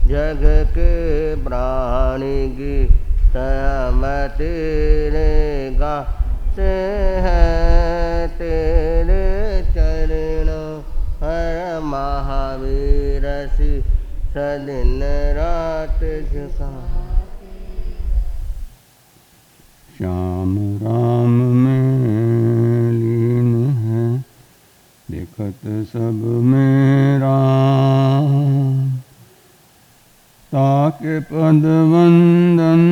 जग के प्राणी की सहमति रे गाते हैं तेरे चरण हर महावीर सी सदिन रात झुका। श्याम राम में लीन है देखत सब में राम। ताके पद वंदन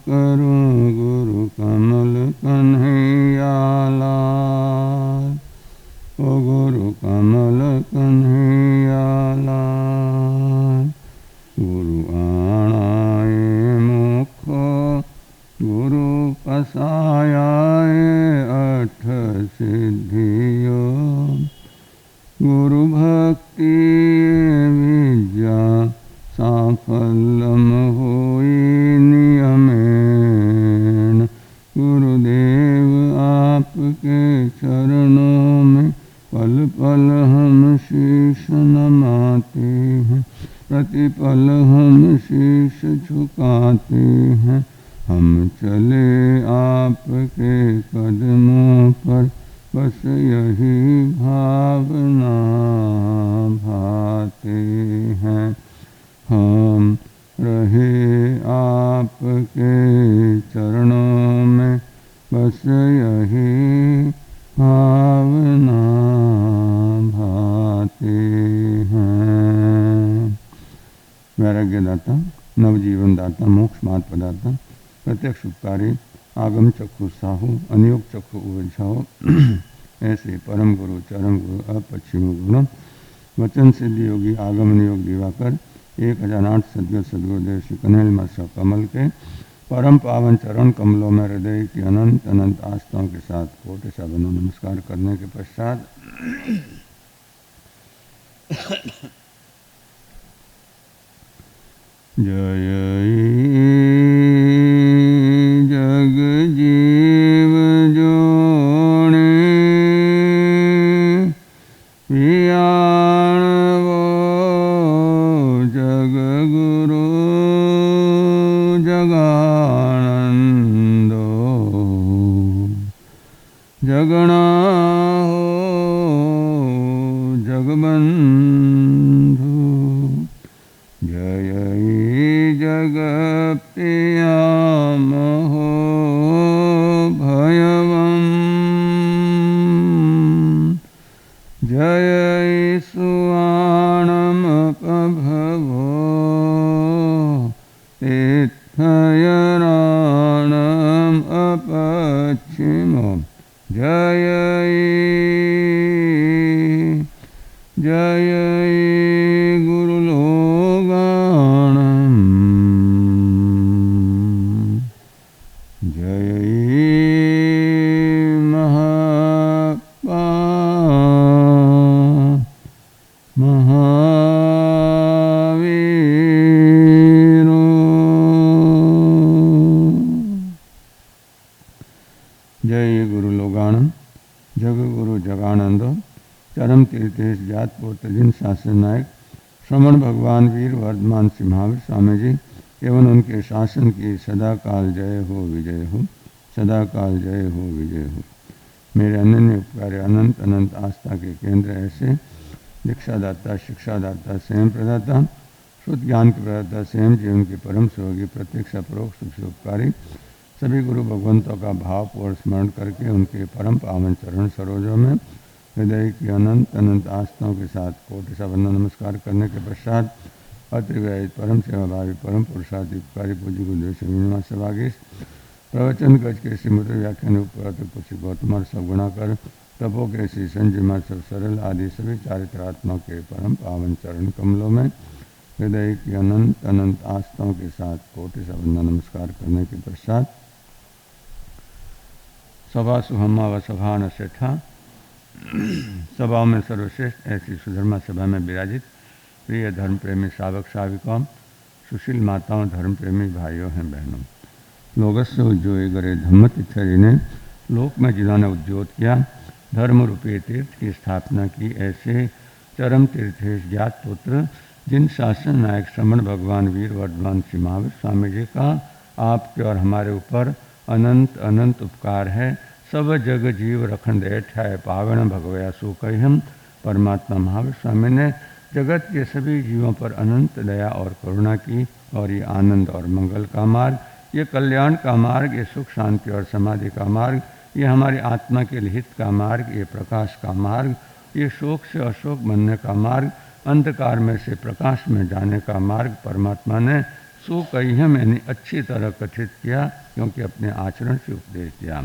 करूं गुरु कमल कन्हैया लाल। ओ गुरु कमल कन्हैया लाल। गुरु आणाए मुख गुरु पसायाए अठ सिद्धियो। गुरु भक्ति विद्या साफल्यम होई नियमेन। गुरुदेव आपके चरणों में पल पल हम शीश नमाते हैं। प्रतिपल हम शीश झुकाते हैं। हम चले आपके कदमों पर बस यही भावना भाते हैं। हम रहे आपके चरणों में बस यही भावना भाते हैं। वैराग्यदाता, नवजीवन दाता, मोक्ष मार्ग प्रदाता, प्रत्यक्ष उपकारी, आगम चक्षु साहु, अनियोग चक्षु उवझाओ, ऐसे परम गुरु चरम गुरु अपश्चिम गुरु वचन सिद्धि योगी आगमन योग दिवाकर 1008 सदगुरु सदगुरुदेव श्री कन्हैया मत्स्य कमल के परम पावन चरण कमलों में हृदय की अनंत अनंत आस्थाओं के साथ कोटि साबनो नमस्कार करने के पश्चात जय जग जीव जोने वियाण वो जग गुरु जगानंदो। जगना हो जगबंधु जय जगप्रियाम हो भयवम। जय सुआणम पभवो तीर्थयराणम अपच्छिमो। जय जय गुरुलोगाणम। जय महापा महावीरो। जय गुरु लोगाणम जग गुरु जगानंद चरम तीर्थेश जात पोत्र जिन शासन नायक श्रवण भगवान वीर वर्धमान सिंहावर स्वामी जी एवं उनके शासन की सदा काल जय हो विजय हो। सदा काल जय हो विजय हो। मेरे अनन्य उपकार्य अनंत अनंत आस्था के केंद्र ऐसे दीक्षादाता शिक्षादाता स्वयं प्रदाता शुद्ध ज्ञान के प्रदाता स्वयं जीवन के परम सहयोगी प्रत्यक्ष अपरोक्ष उपकारी सभी गुरु भगवंतों का भावपूर्ण स्मरण करके उनके परम पावन चरण सरोजों में हृदय की अनंत अनंत आस्थाओं के साथ कोटि साबनो नमस्कार करने के पश्चात अतिव्याहित परम सेवाभावी परम पुरुषाधिकारी पूज्य गुरुदेव श्रीनिवास सभागीश प्रवचन गज के श्रीमद व्याख्यान पुष्टि गौतम सब गुणाकर तपो के श्री संजय मत सब सरल आदि सभी चारित्रात्मा के परम पावन चरण कमलों में हृदय की अनंत अनंत आस्थाओं के साथ कोटि साबनो नमस्कार करने के पश्चात सभा सुहम्मा व सभा न सेठा सभाओं में सर्वश्रेष्ठ ऐसी सुधर्मा सभा में विराजित प्रिय धर्म प्रेमी श्रावक श्राविकाओं सुशील माताओं धर्म प्रेमी भाइयों हैं बहनों। लोगस्य उज्जोय गरे धम्मतिथरि ने लोक में जिन्होंने उद्योत किया धर्म रूपी तीर्थ की स्थापना की ऐसे चरम तीर्थेश ज्ञात पुत्र जिन शासन नायक श्रमण भगवान वीर वर्धमान श्री महावीर स्वामी जी का आपके और हमारे ऊपर अनंत अनंत उपकार है। सब जग जीव रखन बैठा है पावन भगवया सो कहिम। परमात्मा महावीर स्वामी ने जगत के सभी जीवों पर अनंत दया और करुणा की, और ये आनंद और मंगल का मार्ग, ये कल्याण का मार्ग, ये सुख शांति और समाधि का मार्ग, ये हमारी आत्मा के लिए हित का मार्ग, ये प्रकाश का मार्ग, ये शोक से अशोक बनने का मार्ग, अंधकार में से प्रकाश में जाने का मार्ग परमात्मा ने सुकह्यम यानी अच्छी तरह कथित किया, क्योंकि अपने आचरण से उपदेश दिया।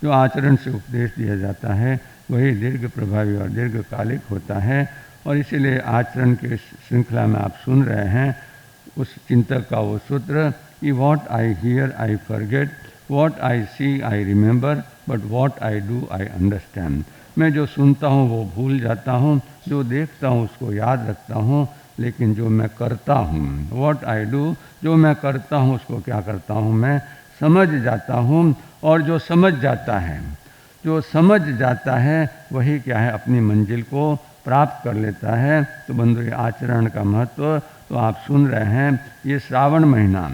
जो आचरण से उपदेश दिया जाता है वही दीर्घ प्रभावी और दीर्घकालिक होता है। और इसीलिए आचरण के श्रृंखला में आप सुन रहे हैं उस चिंतक का वो सूत्र कि what I hear I forget, what I see I remember, but what I do I understand. मैं जो सुनता हूँ वो भूल जाता हूँ, जो देखता हूँ उसको याद रखता हूँ, लेकिन जो मैं करता हूँ, वॉट आई डू, जो मैं करता हूँ उसको क्या करता हूँ, मैं समझ जाता हूँ। और जो समझ जाता है, जो समझ जाता है वही क्या है, अपनी मंजिल को प्राप्त कर लेता है। तो बंधु, ये आचरण का महत्व तो आप सुन रहे हैं। ये श्रावण महीना,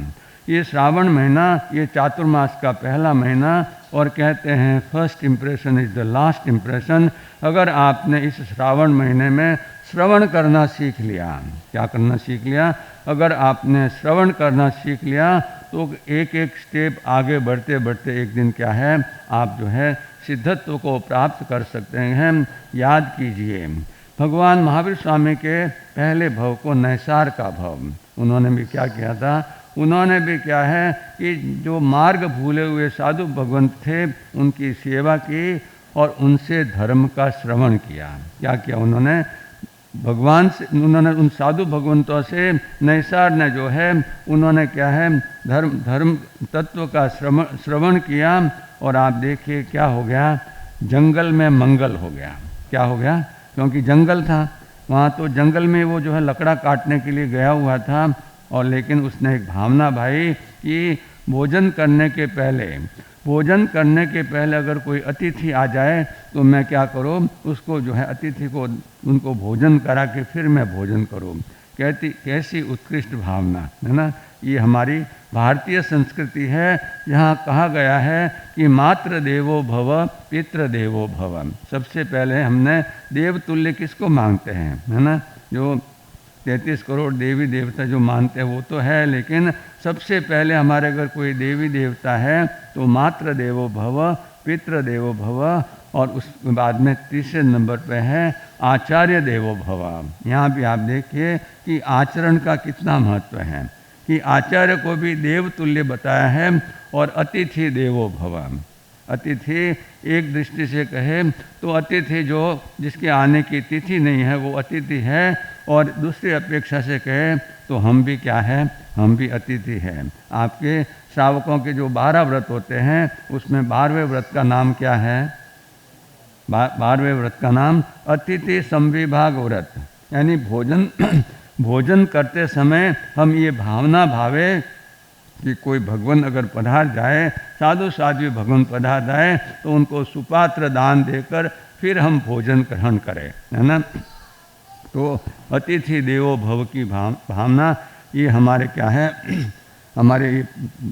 ये श्रावण महीना, ये चातुर्मास का पहला महीना, और कहते हैं first impression is the last impression. अगर आपने इस श्रावण महीने में श्रवण करना सीख लिया, क्या करना सीख लिया, अगर आपने श्रवण करना सीख लिया तो एक एक स्टेप आगे बढ़ते बढ़ते एक दिन क्या है, आप जो है सिद्धत्व को प्राप्त कर सकते हैं। याद कीजिए, भगवान महावीर स्वामी के पहले भव को नैसार का भव, उन्होंने भी क्या किया था, उन्होंने भी क्या है कि जो मार्ग भूले हुए साधु भगवंत थे उनकी सेवा की और उनसे धर्म का श्रवण किया। क्या किया उन्होंने, भगवान से, उन्होंने उन साधु भगवंतों से नैसार ने जो है उन्होंने क्या है धर्म तत्व का श्रवण किया। और आप देखिए क्या हो गया, जंगल में मंगल हो गया। क्या हो गया, क्योंकि जंगल था वहाँ, तो जंगल में वो जो है लकड़ा काटने के लिए गया हुआ था, और लेकिन उसने एक भावना भाई कि भोजन करने के पहले अगर कोई अतिथि आ जाए तो मैं क्या करूँ, उसको जो है अतिथि को उनको भोजन करा के फिर मैं भोजन करूँ। कैसी उत्कृष्ट भावना है ना। ये हमारी भारतीय संस्कृति है, जहाँ कहा गया है कि मातृ देवो भव पितृ देवो भव। सबसे पहले हमने देवतुल्य किसको मांगते हैं, है ना, जो 33 करोड़ देवी देवता जो मानते हैं वो तो है, लेकिन सबसे पहले हमारे अगर कोई देवी देवता है तो मातृ देवो भव पितृ देवो भव, और उस बाद में तीसरे नंबर पे है आचार्य देवो भव। यहाँ भी आप देखिए कि आचरण का कितना महत्व है, कि आचार्य को भी देवतुल्य बताया है, और अतिथि देवो भव। अतिथि एक दृष्टि से कहे तो अतिथि जो जिसके आने की तिथि नहीं है वो अतिथि है, और दूसरी अपेक्षा से कहे तो हम भी क्या है, हम भी अतिथि हैं। आपके श्रावकों के जो 12 व्रत होते हैं उसमें 12वें व्रत का नाम क्या है, 12वें व्रत का नाम अतिथि संविभाग व्रत, यानी भोजन करते समय हम ये भावना भावे कि कोई भगवान अगर पधार जाए, साधु साध्वी भगवान पधार जाए तो उनको सुपात्र दान देकर फिर हम भोजन ग्रहण करें, है ना। तो अतिथि देवो भव की भावना ये हमारे क्या है, हमारे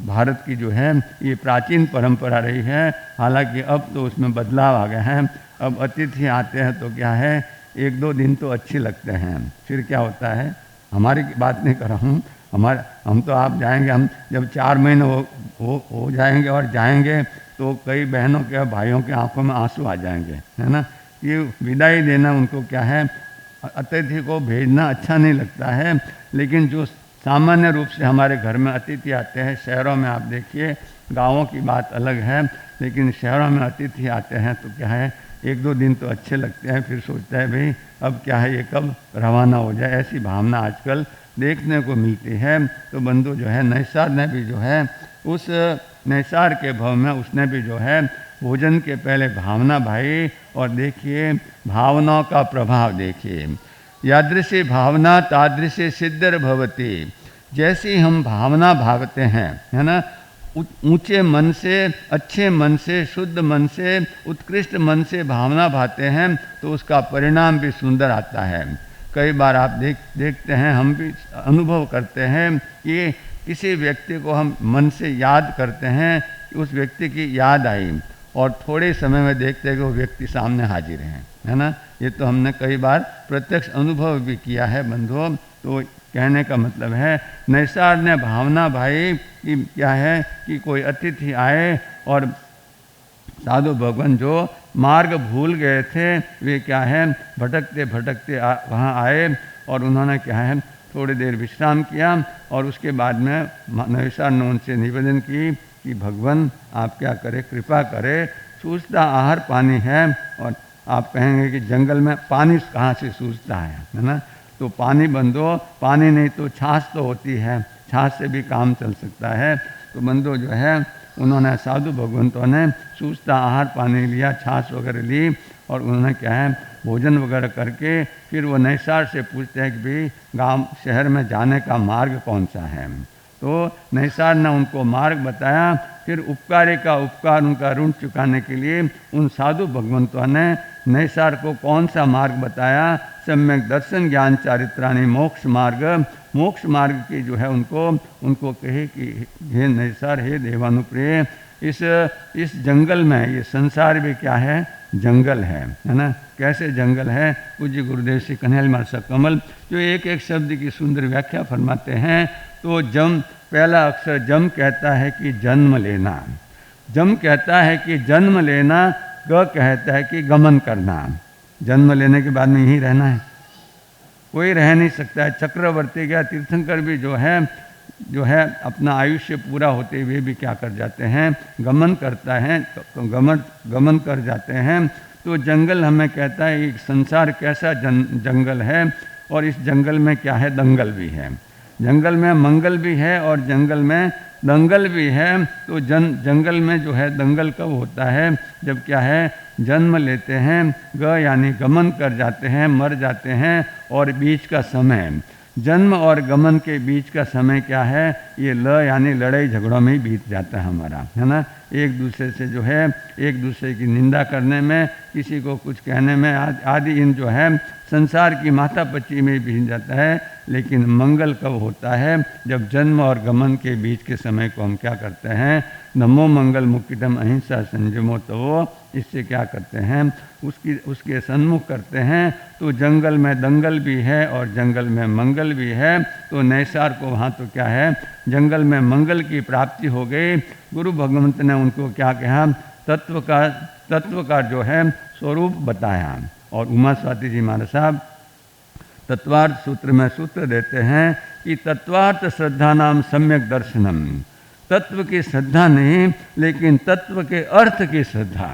भारत की जो है ये प्राचीन परंपरा रही है। हालांकि अब तो उसमें बदलाव आ गया है, अब अतिथि आते हैं तो क्या है, 1-2 दिन तो अच्छे लगते हैं, फिर क्या होता है, हमारी बात नहीं कर रहा हूँ, हम तो आप जाएंगे, हम जब 4 महीने हो जाएंगे और जाएंगे तो कई बहनों के भाइयों के आंखों में आंसू आ जाएंगे, है ना। ये विदाई देना उनको क्या है, अतिथि को भेजना अच्छा नहीं लगता है। लेकिन जो सामान्य रूप से हमारे घर में अतिथि आते हैं, शहरों में आप देखिए, गाँवों की बात अलग है, लेकिन शहरों में अतिथि आते हैं तो क्या है, 1-2 दिन तो अच्छे लगते हैं, फिर सोचता है भाई अब क्या है, ये कब रवाना हो जाए, ऐसी भावना आजकल देखने को मिलती है। तो बंधु जो है नैसार ने भी जो है उस नैसार के भव में उसने भी जो है भोजन के पहले भावना भाई, और देखिए भावनाओं का प्रभाव देखिए, यादृशी भावना तादृशी सिद्धर भवती। जैसी हम भावना भावते हैं, है ना, ऊंचे मन से, अच्छे मन से, शुद्ध मन से, उत्कृष्ट मन से भावना भाते हैं तो उसका परिणाम भी सुंदर आता है। कई बार आप देखते हैं, हम भी अनुभव करते हैं कि किसी व्यक्ति को हम मन से याद करते हैं कि उस व्यक्ति की याद आई और थोड़े समय में देखते हैं कि वो व्यक्ति सामने हाजिर है ना। ये तो हमने कई बार प्रत्यक्ष अनुभव भी किया है बंधुओं। तो कहने का मतलब है नैषारण्य भावना भाई कि क्या है कि कोई अतिथि आए और साधु भगवान जो मार्ग भूल गए थे वे क्या है भटकते भटकते वहाँ आए और उन्होंने क्या है थोड़ी देर विश्राम किया और उसके बाद में नैषारण्य ने उनसे निवेदन की कि भगवान आप क्या करें, कृपा करें, सूझता आहार पानी है। और आप कहेंगे कि जंगल में पानी कहाँ से सूझता है ना। तो पानी बंदो, पानी नहीं तो छाछ तो होती है, छाछ से भी काम चल सकता है। तो बंदो जो है उन्होंने साधु भगवंतों ने सूझता आहार पानी लिया, छाछ वगैरह ली और उन्होंने क्या है भोजन वगैरह करके फिर वो नैषार से पूछते हैं कि भाई गांव शहर में जाने का मार्ग कौन सा है। तो नैषार ने उनको मार्ग बताया। फिर उपकारी का उपकार, उनका ऋण चुकाने के लिए उन साधु भगवंतों ने नैषार को कौन सा मार्ग बताया, सम्यक दर्शन ज्ञान चारित्राणी मोक्ष मार्ग, मोक्ष मार्ग की जो है उनको कहे कि हे नैषार, हे देवानुप्रिय, इस जंगल में, ये संसार भी क्या है जंगल है ना। कैसे जंगल है, पूज्य गुरुदेव श्री कन्हैया मानसा कमल जो एक एक शब्द की सुंदर व्याख्या फरमाते हैं। तो जम, पहला अक्षर जम कहता है कि जन्म लेना, जम कहता है कि जन्म लेना, ग कहता है कि गमन करना। जन्म लेने के बाद में यहीं रहना है, कोई रह नहीं सकता है। चक्रवर्ती क्या तीर्थंकर भी जो है अपना आयुष्य पूरा होते हुए भी क्या कर जाते हैं, गमन करता है, गमन कर जाते हैं। तो जंगल हमें कहता है कि संसार कैसा जंगल है और इस जंगल में क्या है दंगल भी है, जंगल में मंगल भी है और जंगल में दंगल भी है। तो जंगल में जो है दंगल कब होता है, जब क्या है जन्म लेते हैं, ग यानी गमन कर जाते हैं, मर जाते हैं। और बीच का समय, जन्म और गमन के बीच का समय क्या है, ये ल यानी लड़ाई झगड़ों में ही बीत जाता है हमारा, है ना। एक दूसरे से जो है एक दूसरे की निंदा करने में, किसी को कुछ कहने में आदि इन जो है संसार की माथापच्ची में बीत जाता है। लेकिन मंगल कब होता है, जब जन्म और गमन के बीच के समय को हम क्या करते हैं, नमो मंगल मुक्तिदम अहिंसा संयमो तो, इससे क्या करते हैं उसके सन्मुख करते हैं। तो जंगल में दंगल भी है और जंगल में मंगल भी है। तो नैषार को वहाँ तो क्या है जंगल में मंगल की प्राप्ति हो गई। गुरु भगवंत ने उनको क्या कहा, तत्व का जो है स्वरूप बताया। और उमा स्वाति जी महाराज साहब तत्वार्थ सूत्र में सूत्र देते हैं कि तत्वार्थ श्रद्धा नाम सम्यक दर्शनम, तत्व की श्रद्धा नहीं लेकिन तत्व के अर्थ की श्रद्धा।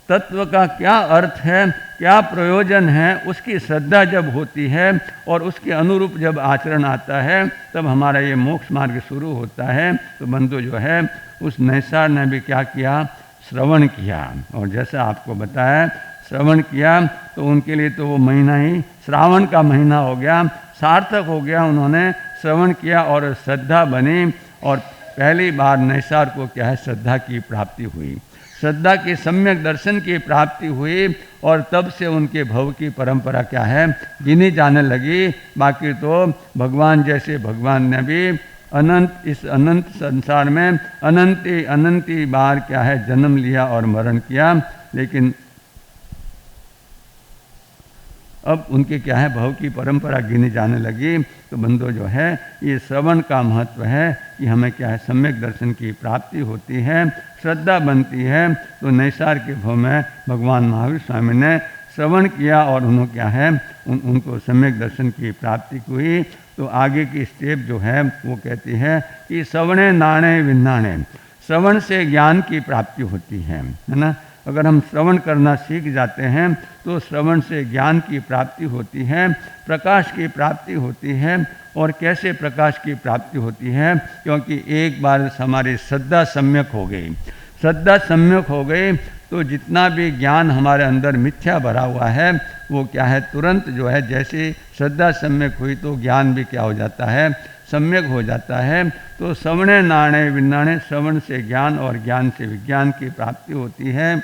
तत्व का क्या अर्थ है, क्या प्रयोजन है, उसकी श्रद्धा जब होती है और उसके अनुरूप जब आचरण आता है तब हमारा ये मोक्ष मार्ग शुरू होता है। तो बंधु जो है उस नैषार ने भी क्या किया, श्रवण किया। और जैसा आपको बताया श्रवण किया तो उनके लिए तो वो महीना ही श्रावण का महीना हो गया, सार्थक हो गया। उन्होंने श्रवण किया और श्रद्धा बनी और पहली बार नैषार को क्या है श्रद्धा की प्राप्ति हुई, श्रद्धा के सम्यक दर्शन की प्राप्ति हुई। और तब से उनके भव की परंपरा क्या है गिनी जाने लगी। बाकी तो भगवान जैसे भगवान ने भी इस अनंत संसार में अनंती बार क्या है जन्म लिया और मरण किया, लेकिन अब उनके क्या है भव की परंपरा गिनी जाने लगी। तो बंधु जो है ये श्रवण का महत्व है कि हमें क्या है सम्यक दर्शन की प्राप्ति होती है, श्रद्धा बनती है। तो नैषार के भव में भगवान महावीर स्वामी ने श्रवण किया और उन्होंने क्या है उनको सम्यक दर्शन की प्राप्ति हुई। तो आगे की स्टेप जो है वो कहती है कि श्रवणे नाणे विन्नाणे, श्रवण से ज्ञान की प्राप्ति होती है ना। अगर हम श्रवण करना सीख जाते हैं तो श्रवण से ज्ञान की प्राप्ति होती है, प्रकाश की प्राप्ति होती है। और कैसे प्रकाश की प्राप्ति होती है, क्योंकि एक बार हमारी श्रद्धा सम्यक हो गई, श्रद्धा सम्यक हो गई तो जितना भी ज्ञान हमारे अंदर मिथ्या भरा हुआ है वो क्या है तुरंत जो है जैसे श्रद्धा सम्यक हुई तो ज्ञान भी क्या हो जाता है सम्यक हो जाता है। तो श्रवणे नाणे विन्नाणे, श्रवण से ज्ञान और ज्ञान से विज्ञान की प्राप्ति होती है।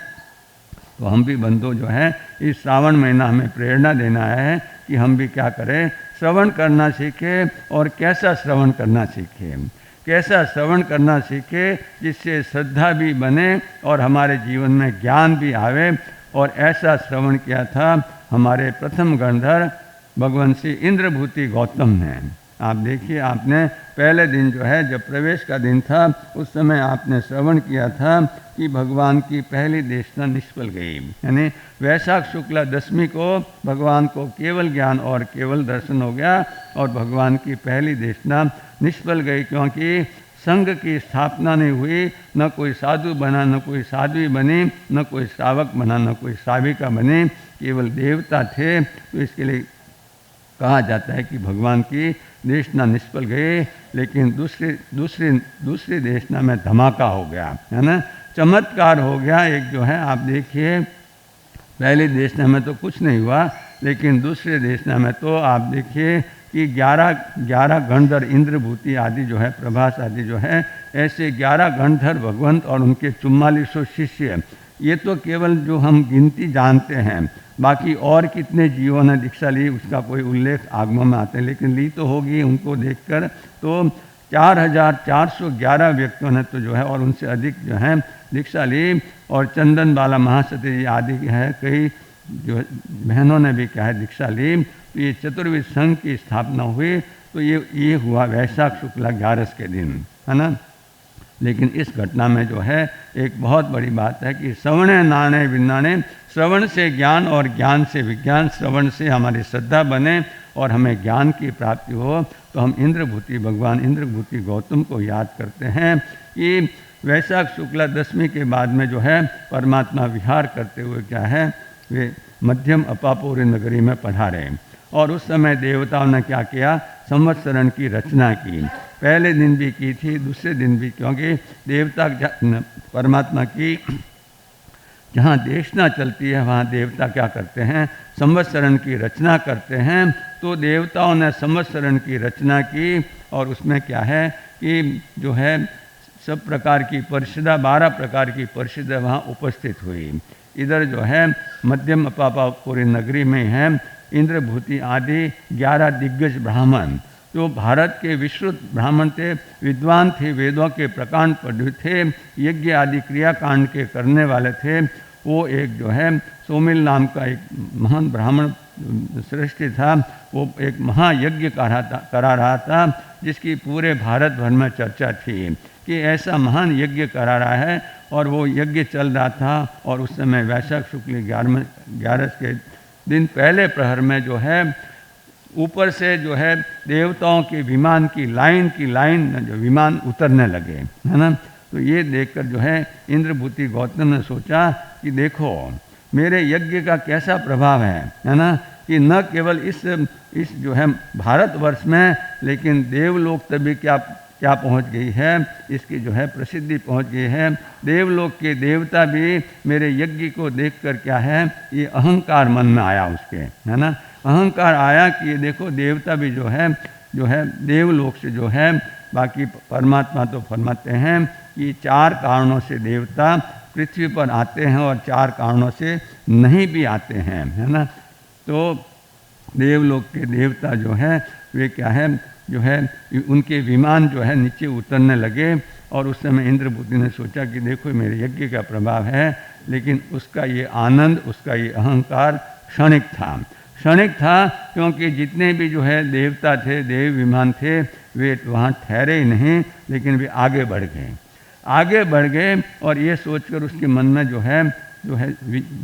तो हम भी बंधु जो है इस श्रावण महीना हमें प्रेरणा देना है कि कि हम भी क्या करें, श्रवण करना सीखें। और कैसा श्रवण करना सीखें, कैसा श्रवण करना सीखे जिससे श्रद्धा भी बने और हमारे जीवन में ज्ञान भी आवे। और ऐसा श्रवण किया था हमारे प्रथम गणधर भगवान श्री इंद्रभूति गौतम ने। आप देखिए, आपने पहले दिन जो है, जब प्रवेश का दिन था, उस समय आपने श्रवण किया था कि भगवान की पहली देशना निष्फल गई। यानी वैशाख शुक्ला दशमी को भगवान को केवल ज्ञान और केवल दर्शन हो गया और भगवान की पहली देशना निष्फल गई, क्योंकि संघ की स्थापना नहीं हुई, न कोई साधु बना, न कोई साध्वी बनी, न कोई श्रावक बना, न कोई श्राविका बनी, केवल देवता थे। तो इसके लिए कहा जाता है कि भगवान की देशना निष्फल गई। लेकिन दूसरी देशना में धमाका हो गया, है ना, चमत्कार हो गया। एक जो है, आप देखिए, पहली देशना में तो कुछ नहीं हुआ, लेकिन दूसरे देशना में तो आप देखिए कि 11 गणधर इंद्रभूति आदि जो है, प्रभास आदि जो है, ऐसे 11 गणधर भगवंत और उनके 4400 शिष्य, ये तो केवल जो हम गिनती जानते हैं। बाकी और कितने जीवों ने दीक्षा ली उसका कोई उल्लेख आगमों में आते हैं, लेकिन ली तो होगी उनको देखकर। तो 4411 व्यक्तियों ने तो जो है, और उनसे अधिक जो है दीक्षा ली। और चंदन बाला महासती जी आदि है, कई जो बहनों ने भी क्या है दीक्षा ली। तो ये चतुर्विध संघ की स्थापना हुई। तो ये हुआ वैशाख शुक्ला 11 के दिन, है ना। लेकिन इस घटना में जो है एक बहुत बड़ी बात है कि श्रवणे नाणे विज्ञाने, श्रवण से ज्ञान और ज्ञान से विज्ञान, श्रवण से हमारी श्रद्धा बने और हमें ज्ञान की प्राप्ति हो। तो हम इंद्रभूति, भगवान इंद्रभूति गौतम को याद करते हैं कि वैशाख शुक्ला दशमी के बाद में जो है परमात्मा विहार करते हुए क्या है, वे मध्यम अपापुरी नगरी में पधारे। और उस समय देवताओं ने क्या किया, संवत्सरण की रचना की। पहले दिन भी की थी, दूसरे दिन भी, क्योंकि देवता परमात्मा की जहाँ देशना चलती है वहाँ देवता क्या करते हैं, संवत्सरण की रचना करते हैं। तो देवताओं ने संवत्सरण की रचना की और उसमें क्या है कि जो है सब प्रकार की परिषदा, 12 प्रकार की परिषदा वहाँ उपस्थित हुई। इधर जो है मध्यम अपापुरी नगरी में है इंद्रभूति आदि 11 दिग्गज ब्राह्मण, जो भारत के विश्रुत ब्राह्मण थे, विद्वान थे, वेदों के प्रकांड पढ़े थे, यज्ञ आदि क्रियाकांड के करने वाले थे। वो एक जो है सोमिल नाम का एक महान ब्राह्मण श्रेष्ठ था, वो एक महायज्ञ करा रहा था, जिसकी पूरे भारत भर में चर्चा थी कि ऐसा महान यज्ञ करा रहा है। और वो यज्ञ चल रहा था और उस समय वैशाख शुक्ल 11 के दिन पहले प्रहर में जो है ऊपर से जो है देवताओं के विमान की लाइन जो विमान उतरने लगे, है ना। तो ये देखकर जो है इंद्रभूति गौतम ने सोचा कि देखो मेरे यज्ञ का कैसा प्रभाव है ना, कि न केवल इस जो है भारतवर्ष में, लेकिन देवलोक तक भी क्या पहुंच गई है, इसकी जो है प्रसिद्धि पहुंच गई है। देवलोक के देवता भी मेरे यज्ञ को देखकर क्या है, ये अहंकार मन में आया उसके, है ना। अहंकार आया कि ये देखो देवता भी जो है देवलोक से जो है, बाकी परमात्मा तो फरमाते हैं कि 4 कारणों से देवता पृथ्वी पर आते हैं और 4 कारणों से नहीं भी आते हैं, है ना। तो देवलोक के देवता जो है वे क्या है, जो है उनके विमान जो है नीचे उतरने लगे। और उस समय इंद्रभूति ने सोचा कि देखो मेरे यज्ञ का प्रभाव है, लेकिन उसका ये आनंद, उसका ये अहंकार क्षणिक था, क्योंकि जितने भी जो है देवता थे, देव विमान थे, वे वहाँ ठहरे ही नहीं, लेकिन वे आगे बढ़ गए। और ये सोचकर उसके मन में जो है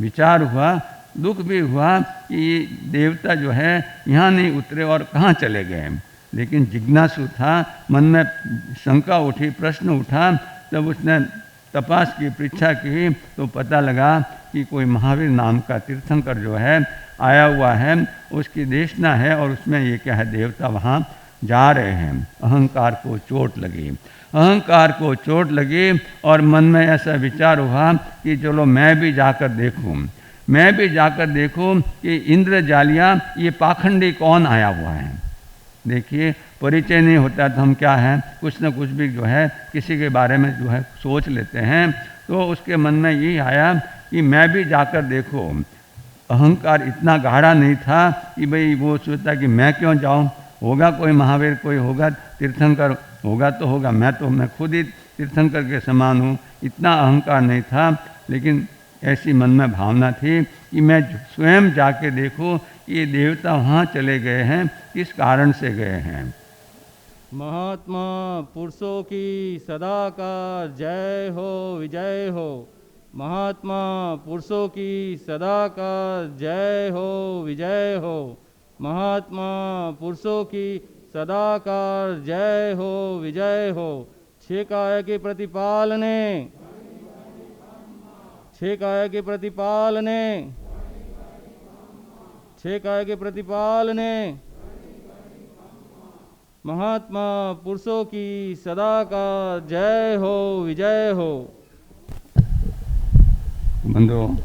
विचार हुआ, दुख भी हुआ कि ये देवता जो है यहाँ नहीं उतरे और कहाँ चले गए। लेकिन जिज्ञासु था, मन में शंका उठी, प्रश्न उठा। जब उसने तपास की, परीक्षा की, तो पता लगा कि कोई महावीर नाम का तीर्थंकर जो है आया हुआ है, उसकी देशना है और उसमें ये क्या है, देवता वहाँ जा रहे हैं। अहंकार को चोट लगी और मन में ऐसा विचार हुआ कि चलो मैं भी जाकर देखूं कि इंद्रजालिया ये पाखंडी कौन आया हुआ है। देखिए परिचय नहीं होता तो हम क्या है, कुछ न कुछ भी जो है किसी के बारे में जो है सोच लेते हैं। तो उसके मन में यही आया कि मैं भी जाकर देखूं। अहंकार इतना गाढ़ा नहीं था कि भाई वो सोचता कि मैं क्यों जाऊं, होगा कोई महावीर, कोई होगा तीर्थंकर, होगा तो होगा, मैं खुद ही तीर्थंकर के समान हूँ, इतना अहंकार नहीं था। लेकिन ऐसी मन में भावना थी कि मैं स्वयं जाके देखूं कि ये देवता वहाँ चले गए हैं, किस कारण से गए हैं। महात्मा पुरुषों की सदा का जय हो, विजय हो। महात्मा पुरुषों की सदा का जय हो, विजय हो। महात्मा पुरुषों की सदा का जय हो, विजय हो। छह काय के प्रतिपालने, छह काय के प्रतिपालने, छह काय के प्रतिपालने। महात्मा पुरुषों की सदा का जय हो, विजय हो। बंधुओं,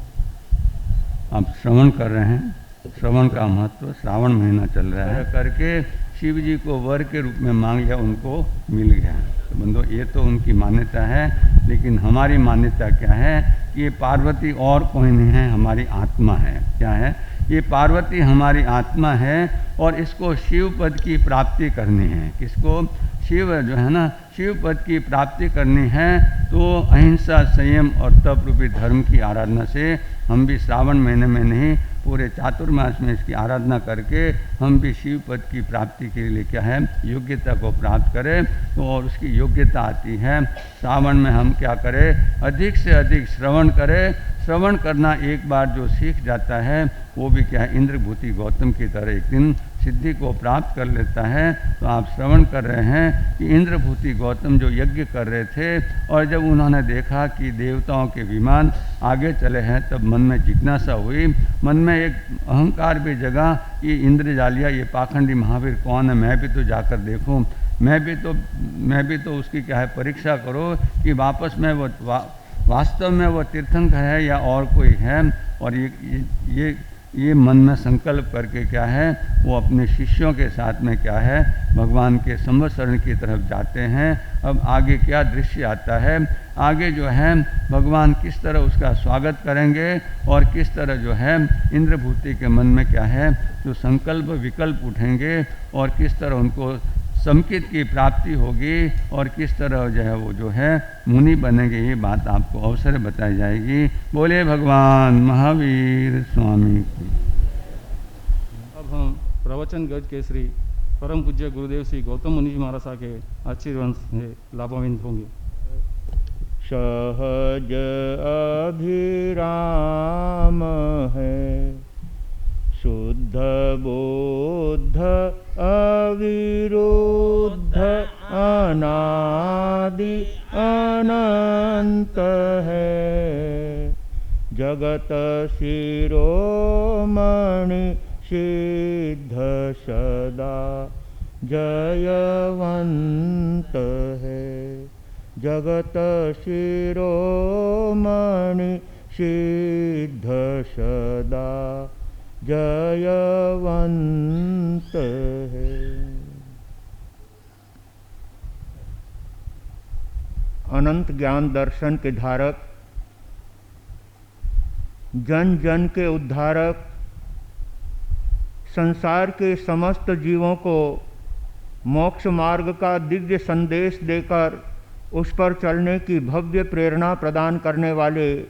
आप श्रवण कर रहे हैं, श्रवण का महत्व, श्रावण महीना चल रहा है करके शिव जी को वर के रूप में मांग लिया, उनको मिल गया। तो बंधुओं, ये तो उनकी मान्यता है, लेकिन हमारी मान्यता क्या है कि ये पार्वती और कोई नहीं है, हमारी आत्मा है। क्या है? ये पार्वती हमारी आत्मा है और इसको शिव पद की प्राप्ति करनी है। किसको? शिव जो है ना, शिव पद की प्राप्ति करनी है तो अहिंसा, संयम और तप रूपी धर्म की आराधना से हम भी श्रावण महीने में नहीं, पूरे चातुर्मास में इसकी आराधना करके हम भी शिव पद की प्राप्ति के लिए क्या है, योग्यता को प्राप्त करें। तो और उसकी योग्यता आती है श्रावण में हम क्या करें, अधिक से अधिक श्रवण करें। श्रवण करना एक बार जो सीख जाता है वो भी क्या है, इंद्रभूति गौतम की तरह एक दिन सिद्धि को प्राप्त कर लेता है। तो आप श्रवण कर रहे हैं कि इंद्रभूति गौतम जो यज्ञ कर रहे थे और जब उन्होंने देखा कि देवताओं के विमान आगे चले हैं, तब मन में जिज्ञासा हुई, मन में एक अहंकार भी जगा कि इंद्रजालिया, ये पाखंडी महावीर कौन है, मैं भी तो जाकर देखूं, मैं भी तो उसकी क्या है परीक्षा करो कि वापस में वो वास्तव में वो तीर्थंकर है या और कोई है। और ये मन में संकल्प करके क्या है, वो अपने शिष्यों के साथ में क्या है, भगवान के संवत्सरण की तरफ जाते हैं। अब आगे क्या दृश्य आता है, आगे जो है भगवान किस तरह उसका स्वागत करेंगे और किस तरह जो है इंद्रभूति के मन में क्या है, जो संकल्प विकल्प उठेंगे और किस तरह उनको समकित की प्राप्ति होगी और किस तरह जो है वो जो है मुनि बनेंगे, ये बात आपको अवसर बताई जाएगी। बोले भगवान महावीर स्वामी की। अब हम प्रवचन गज के श्री परम पूज्य गुरुदेव श्री गौतम मुनि जी महाराज के आशीर्वाद से लाभान्वित होंगे। सहज अभिराम है, शुद्ध बोध अविरुद्ध अनादि अनंत है। जगत शिरोमणि सिद्ध सदा जयवंत है। जगत शिरोमणि सिद्ध सदा जयवंत है। अनंत ज्ञान दर्शन के धारक, जन जन के उद्धारक, संसार के समस्त जीवों को मोक्ष मार्ग का दिव्य संदेश देकर उस पर चलने की भव्य प्रेरणा प्रदान करने वाले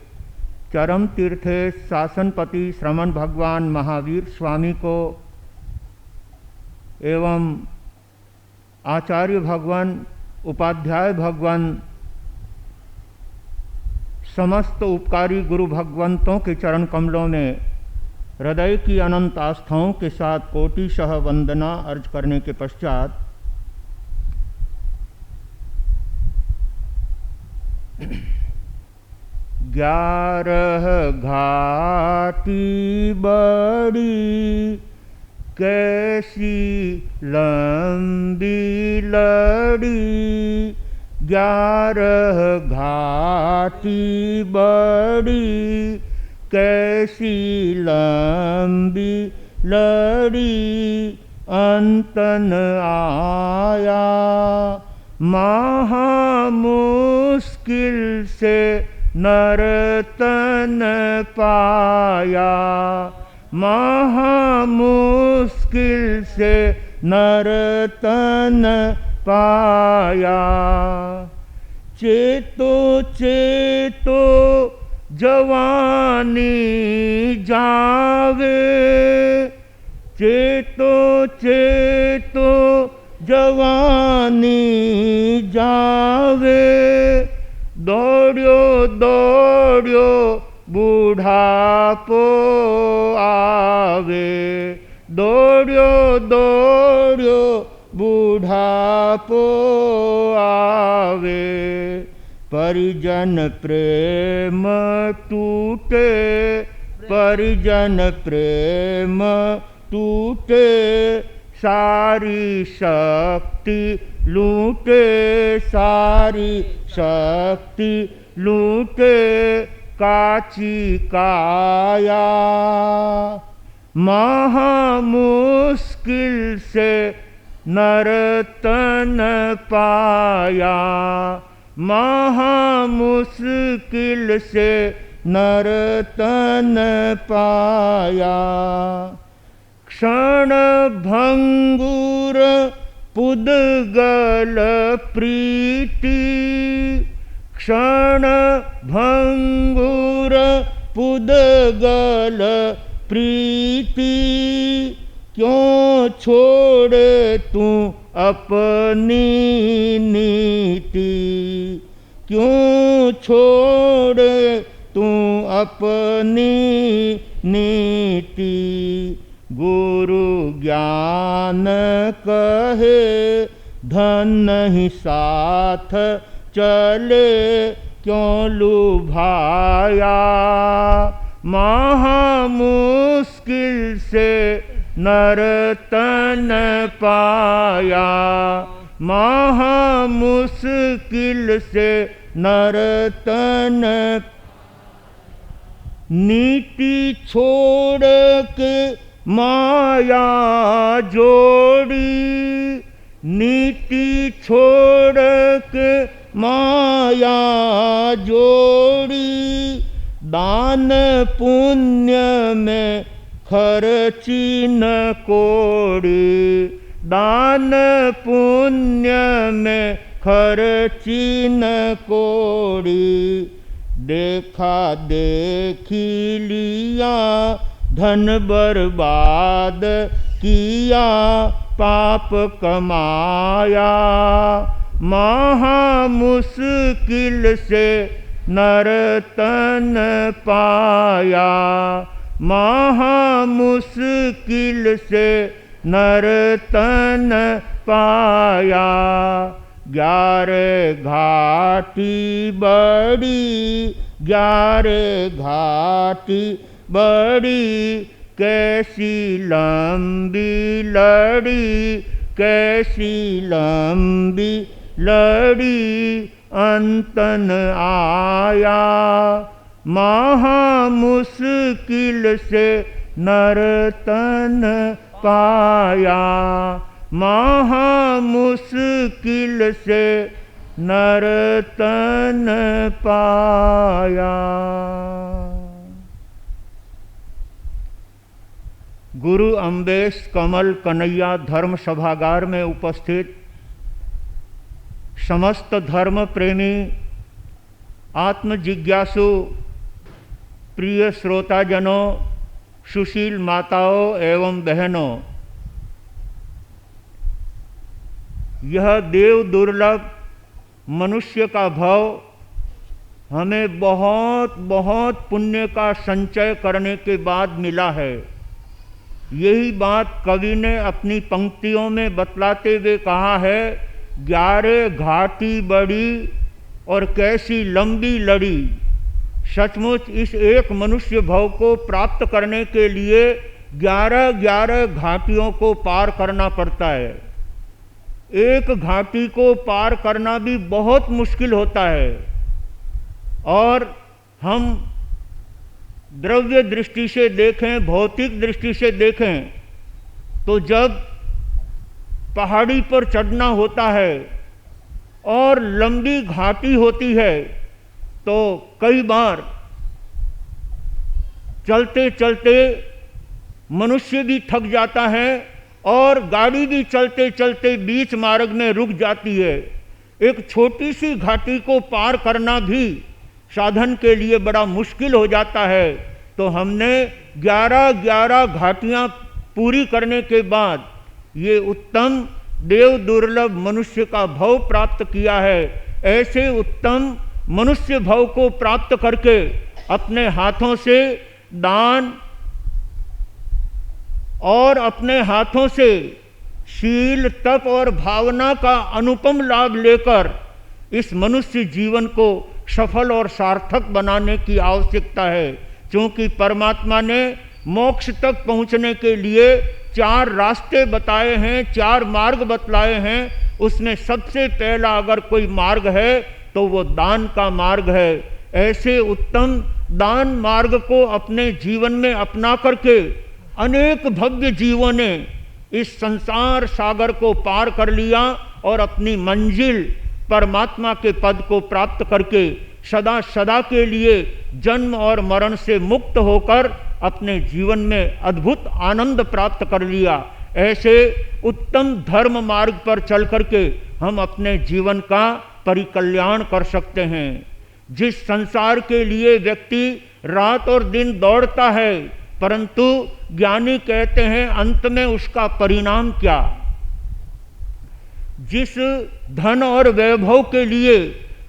चरम तीर्थेश शासनपति श्रमण भगवान महावीर स्वामी को एवं आचार्य भगवान, उपाध्याय भगवान, समस्त उपकारी गुरु भगवंतों के चरण कमलों में हृदय की अनंत आस्थाओं के साथ कोटिशः वंदना अर्ज करने के पश्चात ग्यारह घाटी बड़ी कैसी लंबी लड़ी, 11 घाटी बड़ी कैसी लंबी लड़ी, अंतन आया महामुश्किल से नर्तन पाया, महा मुश्किल से नर तन पाया। चेतो चेतो जवानी जावे, चेतो चेतो जवानी जावे। दौड़ो दौड़ो बूढ़ापो आवे, दौड़ो दौड़ो बूढ़ापो आवे। परिजन प्रेम टूटे, परिजन प्रेम टूटे। सारी शक्ति लूटे, सारी शक्ति लूटे। काची काया महा मुश्किल से नर तन पाया, महा मुश्किल से नर तन पाया। क्षण भंगुर पुद्गल प्रीति, क्षण भंगुर पुद्गल प्रीति। क्यों छोड़े तू अपनी नीति, क्यों छोड़े तू अपनी नीति। गुरु ज्ञान कहे धन नहीं साथ चले, क्यों लुभाया। महा मुश्किल से नर तन पाया, महा मुश्किल से नर तन। नीति छोड़ के माया जोड़ी, नीति छोड़ के माया जोड़ी। दान पुण्य में खर्ची न कोड़ी, दान पुण्य में खर्ची न कोड़ी। देखा देखी लिया धन बर्बाद किया, पाप कमाया। महा मुश्किल से नर तन पाया, महा मुश्किल से नर तन पाया। 11 घाटी बड़ी, 11 घाटी बड़ी। कैसी लंबी लड़ी, कैसी लंबी लड़ी। अंतन आया महा मुश्किल से नर तन पाया, महा मुश्किल से नर तन पाया। गुरु अम्बेश कमल कन्हैया धर्म सभागार में उपस्थित समस्त धर्म प्रेमी आत्म जिज्ञासु प्रिय श्रोताजनों, सुशील माताओं एवं बहनों, यह देव दुर्लभ मनुष्य का भव हमें बहुत बहुत पुण्य का संचय करने के बाद मिला है। यही बात कवि ने अपनी पंक्तियों में बतलाते हुए कहा है, 11 घाटी बड़ी और कैसी लंबी लड़ी। सचमुच इस एक मनुष्य भव को प्राप्त करने के लिए 11 घाटियों को पार करना पड़ता है। एक घाटी को पार करना भी बहुत मुश्किल होता है। और हम द्रव्य दृष्टि से देखें, भौतिक दृष्टि से देखें, तो जब पहाड़ी पर चढ़ना होता है और लंबी घाटी होती है तो कई बार चलते चलते मनुष्य भी थक जाता है और गाड़ी भी चलते चलते बीच मार्ग में रुक जाती है। एक छोटी सी घाटी को पार करना भी साधन के लिए बड़ा मुश्किल हो जाता है। तो हमने 11 घाटियाँ पूरी करने के बाद ये उत्तम देव दुर्लभ मनुष्य का भव प्राप्त किया है। ऐसे उत्तम मनुष्य भव को प्राप्त करके अपने हाथों से दान और अपने हाथों से शील, तप और भावना का अनुपम लाभ लेकर इस मनुष्य जीवन को सफल और सार्थक बनाने की आवश्यकता है। क्योंकि परमात्मा ने मोक्ष तक पहुंचने के लिए 4 रास्ते बताए हैं, 4 मार्ग बतलाए हैं। उसमें सबसे पहला अगर कोई मार्ग है तो वो दान का मार्ग है। ऐसे उत्तम दान मार्ग को अपने जीवन में अपना करके अनेक भव्य जीवों ने इस संसार सागर को पार कर लिया और अपनी मंजिल परमात्मा के पद को प्राप्त करके सदा सदा के लिए जन्म और मरण से मुक्त होकर अपने जीवन में अद्भुत आनंद प्राप्त कर लिया। ऐसे उत्तम धर्म मार्ग पर चल करके हम अपने जीवन का परिकल्याण कर सकते हैं। जिस संसार के लिए व्यक्ति रात और दिन दौड़ता है, परंतु ज्ञानी कहते हैं अंत में उसका परिणाम क्या। जिस धन और वैभव के लिए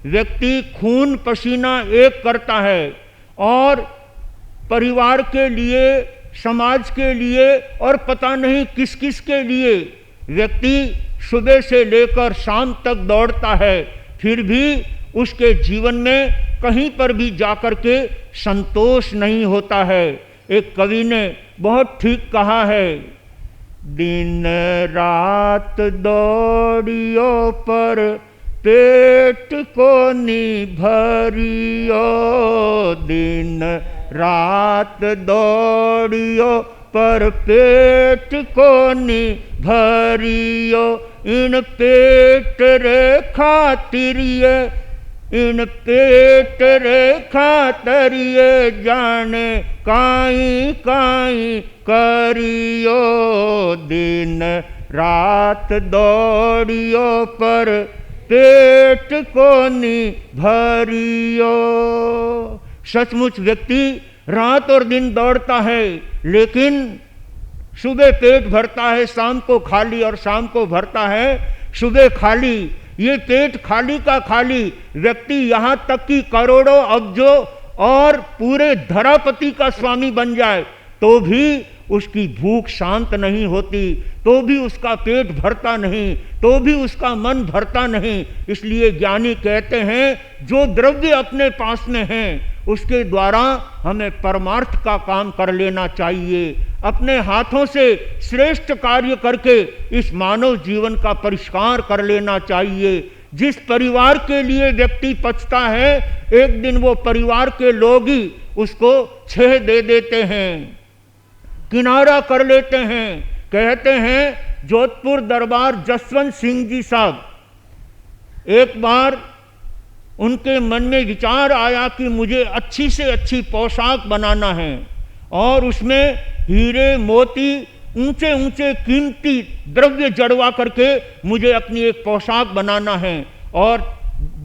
व्यक्ति खून पसीना एक करता है और परिवार के लिए, समाज के लिए और पता नहीं किस किस के लिए व्यक्ति सुबह से लेकर शाम तक दौड़ता है, फिर भी उसके जीवन में कहीं पर भी जाकर के संतोष नहीं होता है। एक कवि ने बहुत ठीक कहा है, दिन रात दौड़ियो पर पेट को निभरियो, दिन रात दौड़ियो पर पेट को निभरियो, इन पेट रे खातिरिये, इन पेट रे खातरिये जाने काई काई करियो, दिन रात दौड़ियो पर पेट को निभरियो। सचमुच व्यक्ति रात और दिन दौड़ता है, लेकिन सुबह पेट भरता है, शाम को खाली, और शाम को भरता है, सुबह खाली। ये पेट खाली का खाली व्यक्ति यहाँ तक कि करोड़ों अब्जों और पूरे धरापति का स्वामी बन जाए तो भी उसकी भूख शांत नहीं होती, तो भी उसका पेट भरता नहीं, तो भी उसका मन भरता नहीं। इसलिए ज्ञानी कहते हैं जो द्रव्य अपने पास में हैं उसके द्वारा हमें परमार्थ का काम कर लेना चाहिए। अपने हाथों से श्रेष्ठ कार्य करके इस मानव जीवन का परिष्कार कर लेना चाहिए। जिस परिवार के लिए व्यक्ति पचता है, एक दिन वो परिवार के लोग ही उसको छह दे देते हैं, किनारा कर लेते हैं। कहते हैं जोधपुर दरबार जसवंत सिंह जी साहब, एक बार उनके मन में विचार आया कि मुझे अच्छी से अच्छी पोशाक बनाना है और उसमें हीरे मोती ऊंचे ऊंचे कीमती द्रव्य जड़वा करके मुझे अपनी एक पोशाक बनाना है। और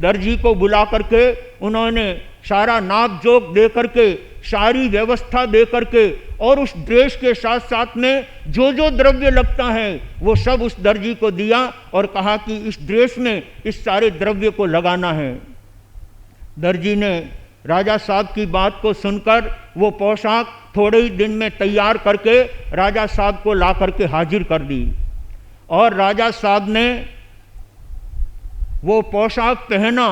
दर्जी को बुला करके उन्होंने सारा नाप जोक दे करके, सारी व्यवस्था दे करके, और उस ड्रेस के साथ साथ में जो जो द्रव्य लगता है वो सब उस दर्जी को दिया और कहा कि इस ड्रेस में इस सारे द्रव्य को लगाना है। दर्जी ने राजा साहब की बात को सुनकर वो पोशाक थोड़े ही दिन में तैयार करके राजा साहब को ला करके हाजिर कर दी। और राजा साहब ने वो पोशाक पहना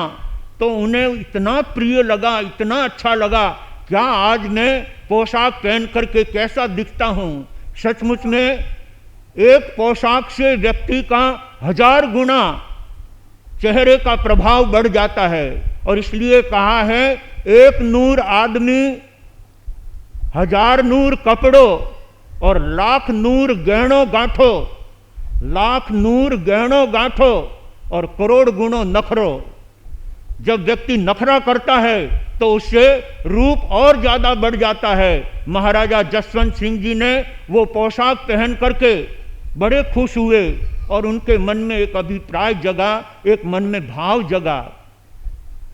तो उन्हें इतना प्रिय लगा, इतना अच्छा लगा, क्या आज मैं पोशाक पहन करके कैसा दिखता हूँ। सचमुच में एक पोशाक से व्यक्ति का 1000 गुना चेहरे का प्रभाव बढ़ जाता है। और इसलिए कहा है एक नूर आदमी 1000 नूर कपड़ों और लाख नूर गहनों गांठो, लाख नूर गहनों गांठो और करोड़ गुणों नखरो। जब व्यक्ति नखरा करता है तो उससे रूप और ज़्यादा बढ़ जाता है। महाराजा जसवंत सिंह जी ने वो पोशाक पहन करके बड़े खुश हुए और उनके मन में एक अभिप्राय जगा, एक मन में भाव जगा।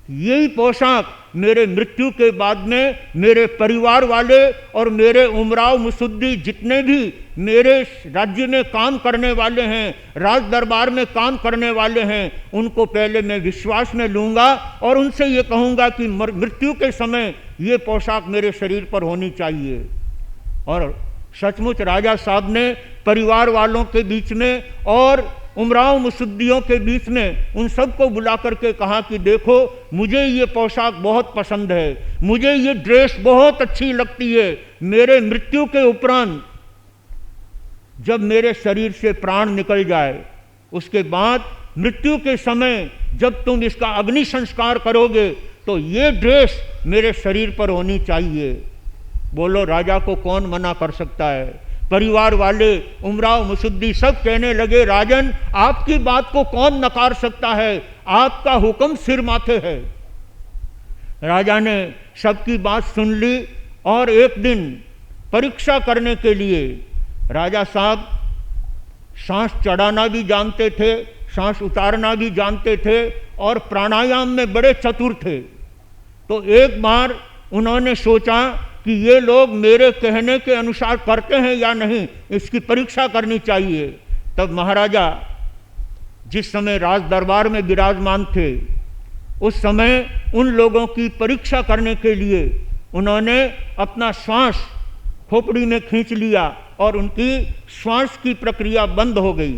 यही पोशाक मेरे मृत्यु के बाद में मेरे परिवार वाले और मेरे उमराव मुसुद्दी जितने भी मेरे राज्य में काम करने वाले हैं, राज दरबार में काम करने वाले हैं, उनको पहले मैं विश्वास में लूँगा और उनसे ये कहूँगा कि मृत्यु के समय ये पोशाक मेरे शरीर पर होनी चाहिए। और सचमुच राजा साहब ने परिवार वालों के बीच में और उमराव मुसुद्दियों के बीच में उन सबको बुला करके कहा कि देखो, मुझे ये पोशाक बहुत पसंद है, मुझे ये ड्रेस बहुत अच्छी लगती है। मेरे मृत्यु के उपरांत जब मेरे शरीर से प्राण निकल जाए, उसके बाद मृत्यु के समय जब तुम इसका अग्नि संस्कार करोगे तो ये ड्रेस मेरे शरीर पर होनी चाहिए। बोलो, राजा को कौन मना कर सकता है? परिवार वाले उमराव मुसुद्दी सब कहने लगे, राजन आपकी बात को कौन नकार सकता है, आपका हुक्म सिर माथे है। राजा ने सबकी बात सुन ली और एक दिन परीक्षा करने के लिए राजा साहब सांस चढ़ाना भी जानते थे, सांस उतारना भी जानते थे और प्राणायाम में बड़े चतुर थे। तो एक बार उन्होंने सोचा कि ये लोग मेरे कहने के अनुसार करते हैं या नहीं, इसकी परीक्षा करनी चाहिए। तब महाराजा जिस समय राज दरबार में विराजमान थे, उस समय उन लोगों की परीक्षा करने के लिए उन्होंने अपना श्वास खोपड़ी में खींच लिया और उनकी श्वास की प्रक्रिया बंद हो गई।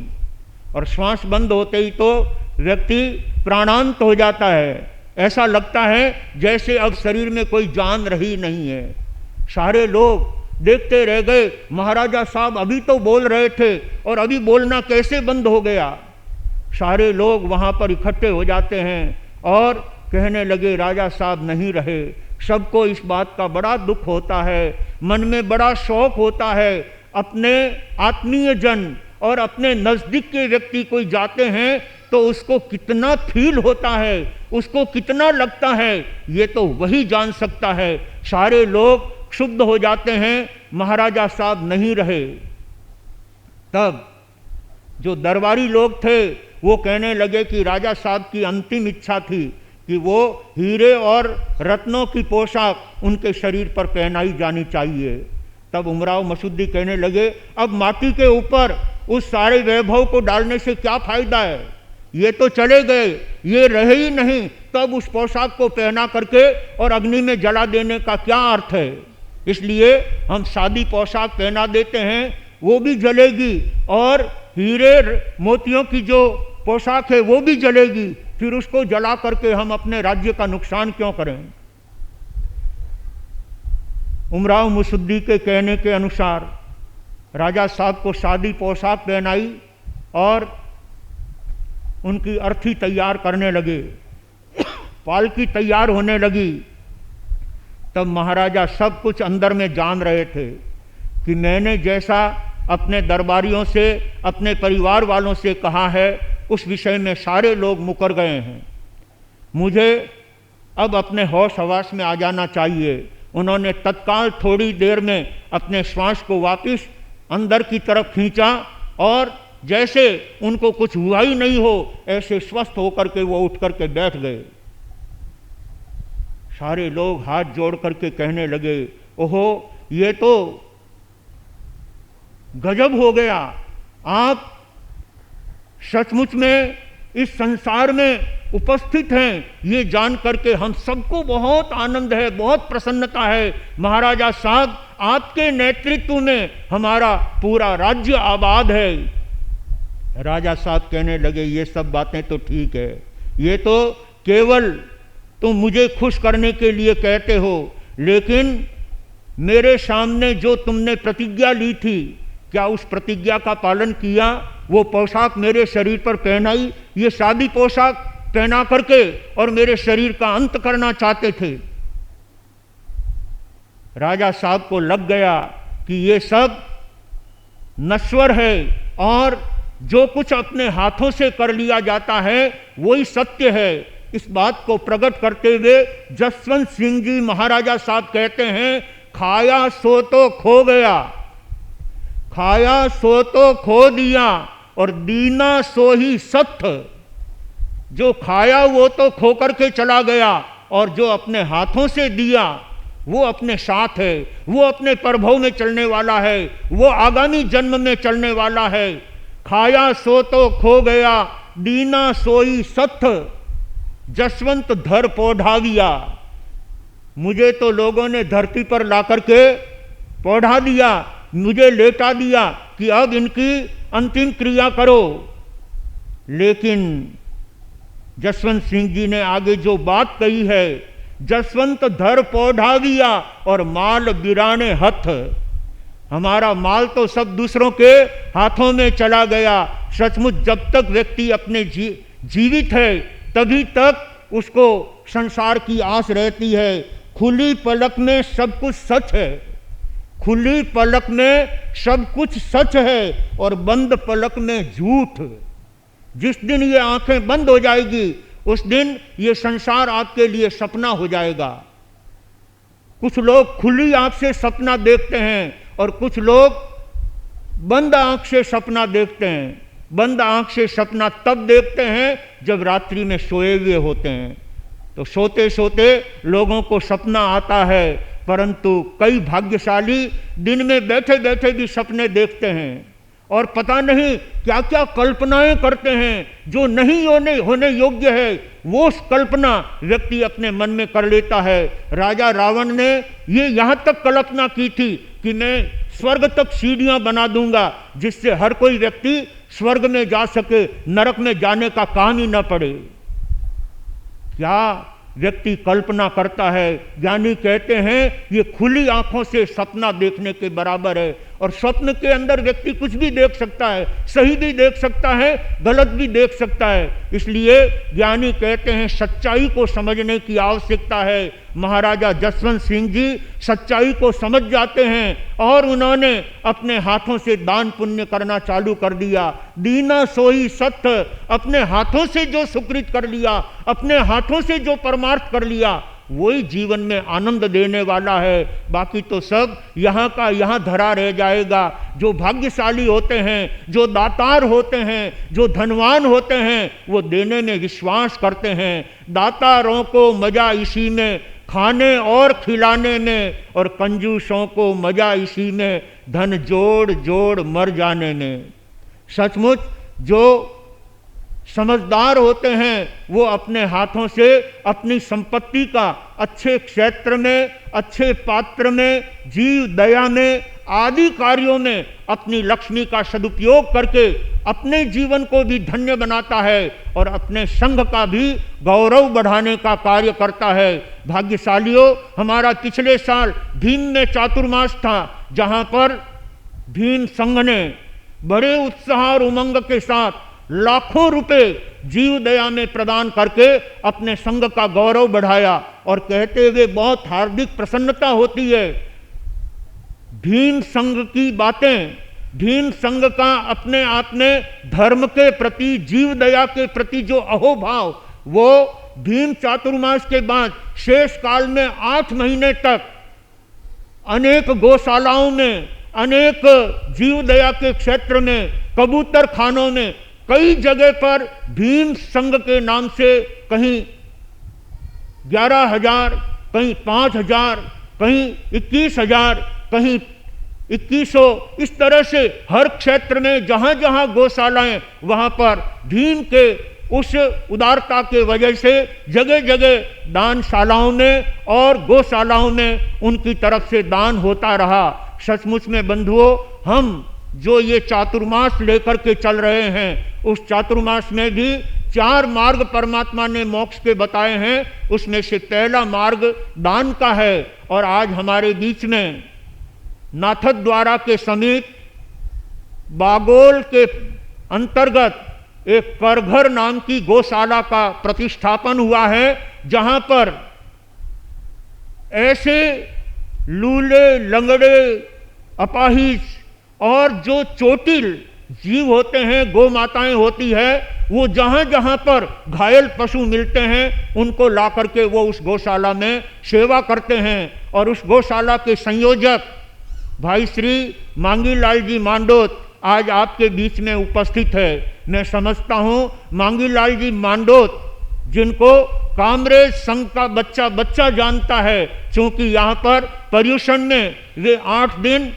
और श्वास बंद होते ही तो व्यक्ति प्राणांत हो जाता है, ऐसा लगता है जैसे अब शरीर में कोई जान रही नहीं है। सारे लोग देखते रह गए, महाराजा साहब अभी तो बोल रहे थे और अभी बोलना कैसे बंद हो गया। सारे लोग वहाँ पर इकट्ठे हो जाते हैं और कहने लगे, राजा साहब नहीं रहे। सबको इस बात का बड़ा दुख होता है, मन में बड़ा शौक होता है। अपने आत्मीय जन और अपने नज़दीक के व्यक्ति कोई जाते हैं तो उसको कितना फील होता है, उसको कितना लगता है, ये तो वही जान सकता है। सारे लोग क्षुब्ध हो जाते हैं, महाराजा साहब नहीं रहे। तब जो दरबारी लोग थे वो कहने लगे कि राजा साहब की अंतिम इच्छा थी कि वो हीरे और रत्नों की पोशाक उनके शरीर पर पहनाई जानी चाहिए। तब उमराव मसूद्दी कहने लगे, अब माटी के ऊपर उस सारे वैभव को डालने से क्या फायदा है, ये तो चले गए, ये रहे ही नहीं, तब उस पोशाक को पहना करके और अग्नि में जला देने का क्या अर्थ है। इसलिए हम सादी पोशाक पहना देते हैं, वो भी जलेगी और हीरे मोतियों की जो पोशाक है वो भी जलेगी, फिर उसको जला करके हम अपने राज्य का नुकसान क्यों करें। उमराव मुसुद्दी के कहने के अनुसार राजा साहब को सादी पोशाक पहनाई और उनकी अर्थी तैयार करने लगे, पालकी तैयार होने लगी। तब महाराजा सब कुछ अंदर में जान रहे थे कि मैंने जैसा अपने दरबारियों से, अपने परिवार वालों से कहा है, उस विषय में सारे लोग मुकर गए हैं। मुझे अब अपने होश हवास में आ जाना चाहिए। उन्होंने तत्काल थोड़ी देर में अपने श्वास को वापस अंदर की तरफ खींचा और जैसे उनको कुछ हुआ ही नहीं हो ऐसे स्वस्थ होकर के वो उठ करके बैठ गए। सारे लोग हाथ जोड़ करके कहने लगे, ओहो ये तो गजब हो गया, आप सचमुच में इस संसार में उपस्थित हैं, ये जान करके हम सबको बहुत आनंद है, बहुत प्रसन्नता है। महाराजा साहब आपके नेतृत्व में हमारा पूरा राज्य आबाद है। राजा साहब कहने लगे, ये सब बातें तो ठीक है, ये तो केवल तुम मुझे खुश करने के लिए कहते हो, लेकिन मेरे सामने जो तुमने प्रतिज्ञा ली थी, क्या उस प्रतिज्ञा का पालन किया? वो पोशाक मेरे शरीर पर पहनाई, ये सादी पोशाक पहना करके और मेरे शरीर का अंत करना चाहते थे। राजा साहब को लग गया कि ये सब नश्वर है और जो कुछ अपने हाथों से कर लिया जाता है वही सत्य है। इस बात को प्रकट करते हुए जसवंत सिंह जी महाराजा साहब कहते हैं, खाया सो तो खो गया, खाया सो तो खो दिया और दीना सो ही सत्थ। जो खाया वो तो खो करके चला गया और जो अपने हाथों से दिया वो अपने साथ है, वो अपने प्रभव में चलने वाला है, वो आगामी जन्म में चलने वाला है। खाया सो तो खो गया, दीना सोई सत्थ, जसवंत धर पौधाविया। मुझे तो लोगों ने धरती पर ला करके पौधा दिया, मुझे लेटा दिया कि अब इनकी अंतिम क्रिया करो। लेकिन जसवंत सिंह जी ने आगे जो बात कही है, जसवंत धर पौधाविया और माल बिराने हथ। हमारा माल तो सब दूसरों के हाथों में चला गया। सचमुच जब तक व्यक्ति अपने जीवित है तभी तक उसको संसार की आस रहती है। खुली पलक में सब कुछ सच है, खुली पलक में सब कुछ सच है और बंद पलक में झूठ। जिस दिन ये आंखें बंद हो जाएगी उस दिन ये संसार आपके लिए सपना हो जाएगा। कुछ लोग खुली आंख से सपना देखते हैं और कुछ लोग बंद आंख से सपना देखते हैं। बंद आंख से सपना तब देखते हैं जब रात्रि में सोए हुए होते हैं, तो सोते सोते लोगों को सपना आता है, परंतु कई भाग्यशाली दिन में बैठे बैठे भी सपने देखते हैं और पता नहीं क्या क्या कल्पनाएं करते हैं जो नहीं होने योग्य है। वो कल्पना व्यक्ति अपने मन में कर लेता है। राजा रावण ने ये यहाँ तक कल्पना की थी कि मैं स्वर्ग तक सीढ़ियाँ बना दूंगा जिससे हर कोई व्यक्ति स्वर्ग में जा सके, नरक में जाने का काम ही न पड़े। क्या व्यक्ति कल्पना करता है। ज्ञानी कहते हैं ये खुली आंखों से सपना देखने के बराबर है। और स्वप्न के अंदर व्यक्ति कुछ भी देख सकता है, सही भी देख सकता है, गलत भी देख सकता है। इसलिए ज्ञानी कहते हैं सच्चाई को समझने की आवश्यकता है। महाराजा जसवंत सिंह जी सच्चाई को समझ जाते हैं और उन्होंने अपने हाथों से दान पुण्य करना चालू कर दिया। दीना सोई सत्य, अपने हाथों से जो सुकृत कर लिया, अपने हाथों से जो परमार्थ कर लिया, वही जीवन में आनंद देने वाला है। बाकी तो सब यहाँ का यहाँ धरा रह जाएगा। जो भाग्यशाली होते हैं, जो दातार होते हैं, जो धनवान होते हैं, वो देने में विश्वास करते हैं। दातारों को मजा इसी में, खाने और खिलाने में, और कंजूसों को मजा इसी में, धन जोड़ जोड़ मर जाने में। सचमुच जो समझदार होते हैं वो अपने हाथों से अपनी संपत्ति का अच्छे क्षेत्र में, अच्छे पात्र में, जीव दया में आदि कार्यों में अपनी लक्ष्मी का सदुपयोग करके अपने जीवन को भी धन्य बनाता है और अपने संघ का भी गौरव बढ़ाने का कार्य करता है। भाग्यशालियों, हमारा पिछले साल भीम में चातुर्मास था, जहाँ पर भीम संघ ने बड़े उत्साह और उमंग के साथ लाखों रुपए जीव दया में प्रदान करके अपने संघ का गौरव बढ़ाया। और कहते हुए बहुत हार्दिक प्रसन्नता होती है। भीम संघ की बातें, भीम संघ का अपने आप में धर्म के प्रति, जीव दया के प्रति जो अहोभाव, वो भीम चातुर्मास के बाद शेष काल में 8 महीने तक अनेक गौशालाओं में, अनेक जीव दया के क्षेत्र में, कबूतर खानों में, कई जगह पर भीम संघ के नाम से कहीं 11,000, कहीं 5,000, कहीं 21,000, कहीं 2100, इस तरह से हर क्षेत्र में जहाँ जहाँ गौशालाएं, वहाँ पर भीम के उस उदारता के वजह से जगह जगह दानशालाओं में और गौशालाओं में उनकी तरफ से दान होता रहा। सचमुच में बंधुओं, हम जो ये चातुर्मास लेकर के चल रहे हैं, उस चातुर्मास में भी 4 मार्ग परमात्मा ने मोक्ष के बताए हैं। उसमें से पहला मार्ग दान का है। और आज हमारे बीच में नाथद्वारा के समीप बागोल के अंतर्गत एक करघर नाम की गौशाला का प्रतिष्ठापन हुआ है, जहां पर ऐसे लूले, लंगड़े, अपाहिज और जो चोटिल जीव होते हैं, गौ माताएं होती है, वो जहाँ जहाँ पर घायल पशु मिलते हैं उनको ला करके वो उस गौशाला में सेवा करते हैं। और उस गौशाला के संयोजक भाई श्री मांगीलाल जी मांडोत आज आपके बीच में उपस्थित है। मैं समझता हूँ मांगीलाल जी मांडोत जिनको कामरेज संघ का बच्चा बच्चा जानता है, क्योंकि यहाँ पर पर्यूषण में वे 8 दिन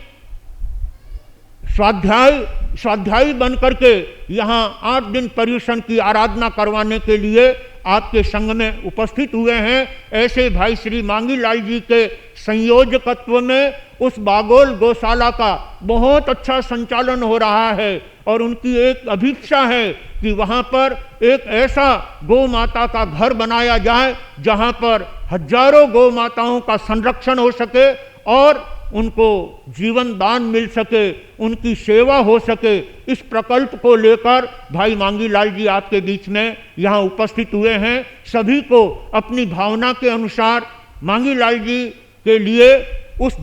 स्वाध्यायी बन करके यहाँ 8 दिन पर्यूषण की आराधना करवाने के लिए आपके संघ में उपस्थित हुए हैं। ऐसे भाई श्री मांगीलाल जी के संयोजकत्व में उस बागोल गौशाला का बहुत अच्छा संचालन हो रहा है और उनकी एक अभिप्सा है कि वहाँ पर एक ऐसा गौ माता का घर बनाया जाए जहाँ पर हजारों गौ माताओं का संरक्षण हो सके और उनको जीवन दान मिल सके, उनकी सेवा हो सके। इस प्रकल्प को लेकर भाई मांगीलाल जी आपके बीच में यहाँ उपस्थित हुए हैं। सभी को अपनी भावना के अनुसार मांगीलाल जी के लिए, उस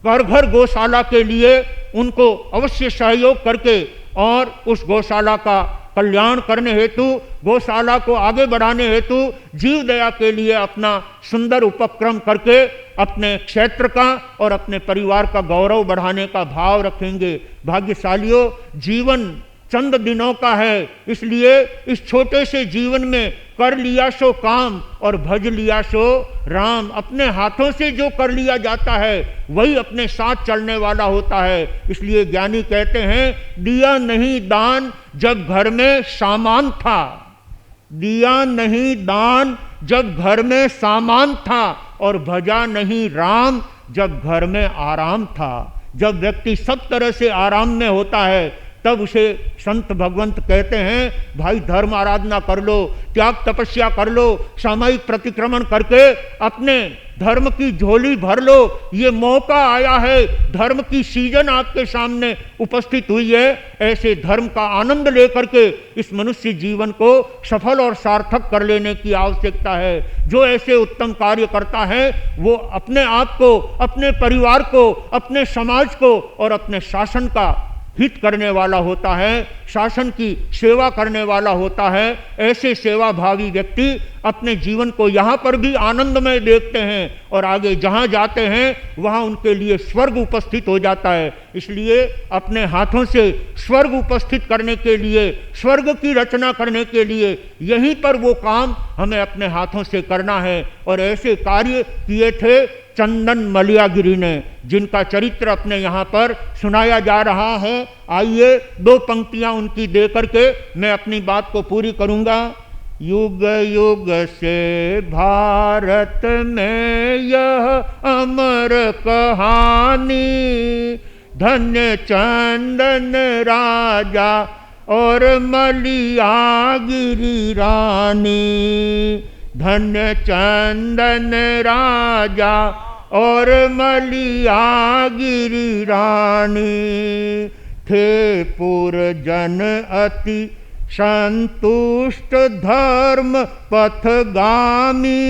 घर गौशाला के लिए उनको अवश्य सहयोग करके और उस गौशाला का कल्याण करने हेतु, गौशाला को आगे बढ़ाने हेतु जीव दया के लिए अपना सुंदर उपक्रम करके अपने क्षेत्र का और अपने परिवार का गौरव बढ़ाने का भाव रखेंगे। भाग्यशालियों, जीवन चंद दिनों का है, इसलिए इस छोटे से जीवन में कर लिया सो काम और भज लिया सो राम। अपने हाथों से जो कर लिया जाता है वही अपने साथ चलने वाला होता है। इसलिए ज्ञानी कहते हैं, दिया नहीं दान जब घर में सामान था, दिया नहीं दान जब घर में सामान था, और भजा नहीं राम जब घर में आराम था। जब व्यक्ति सब तरह से आराम में होता है तब उसे संत भगवंत कहते हैं, भाई धर्म आराधना कर लो, त्याग तपस्या कर लो, सामयिक प्रतिक्रमण करके अपने धर्म की झोली भर लो। ये मौका आया है, धर्म की सीजन आपके सामने उपस्थित हुई है। ऐसे धर्म का आनंद लेकर के इस मनुष्य जीवन को सफल और सार्थक कर लेने की आवश्यकता है। जो ऐसे उत्तम कार्य करता है वो अपने आप को, अपने परिवार को, अपने समाज को और अपने शासन का हित करने वाला होता है, शासन की सेवा करने वाला होता है। ऐसे सेवाभावी व्यक्ति अपने जीवन को यहाँ पर भी आनंदमय देखते हैं और आगे जहाँ जाते हैं वहाँ उनके लिए स्वर्ग उपस्थित हो जाता है। इसलिए अपने हाथों से स्वर्ग उपस्थित करने के लिए, स्वर्ग की रचना करने के लिए यहीं पर वो काम हमें अपने हाथों से करना है। और ऐसे कार्य किए थे चंदन मलियागिरी ने, जिनका चरित्र अपने यहाँ पर सुनाया जा रहा है। आइए 2 पंक्तियाँ उनकी दे करके मैं अपनी बात को पूरी करूँगा। युग युग से भारत में यह अमर कहानी, धन्य चंदन राजा और मलियागिरी रानी, धन्य चंदन राजा और मलियागिरी रानी। थे पुरजन अति संतुष्ट धर्म पथगामी,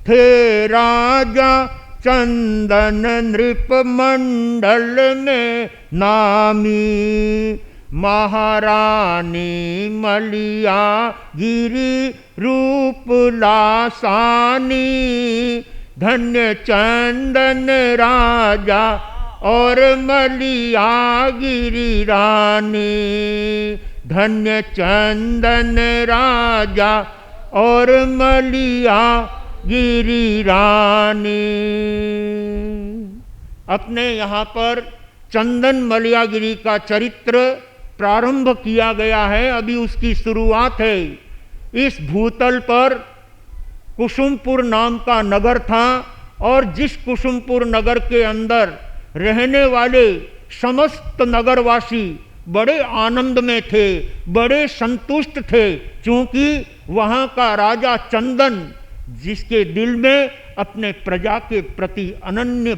थे राजा चंदन नृप मंडल में नामी। महारानी मलियागिरी रूप लासानी, धन्य चंदन राजा और मलियागिरी रानी, धन्य चंदन राजा और मलियागिरी रानी। अपने यहाँ पर चंदन मलियागिरी का चरित्र प्रारंभ किया गया है, अभी उसकी शुरुआत है। इस भूतल पर कुसुमपुर नाम का नगर था और जिस कुसुमपुर नगर के अंदर रहने वाले समस्त नगरवासी बड़े आनंद में थे, बड़े संतुष्ट थे, क्योंकि वहाँ का राजा चंदन, जिसके दिल में अपने प्रजा के प्रति अनन्य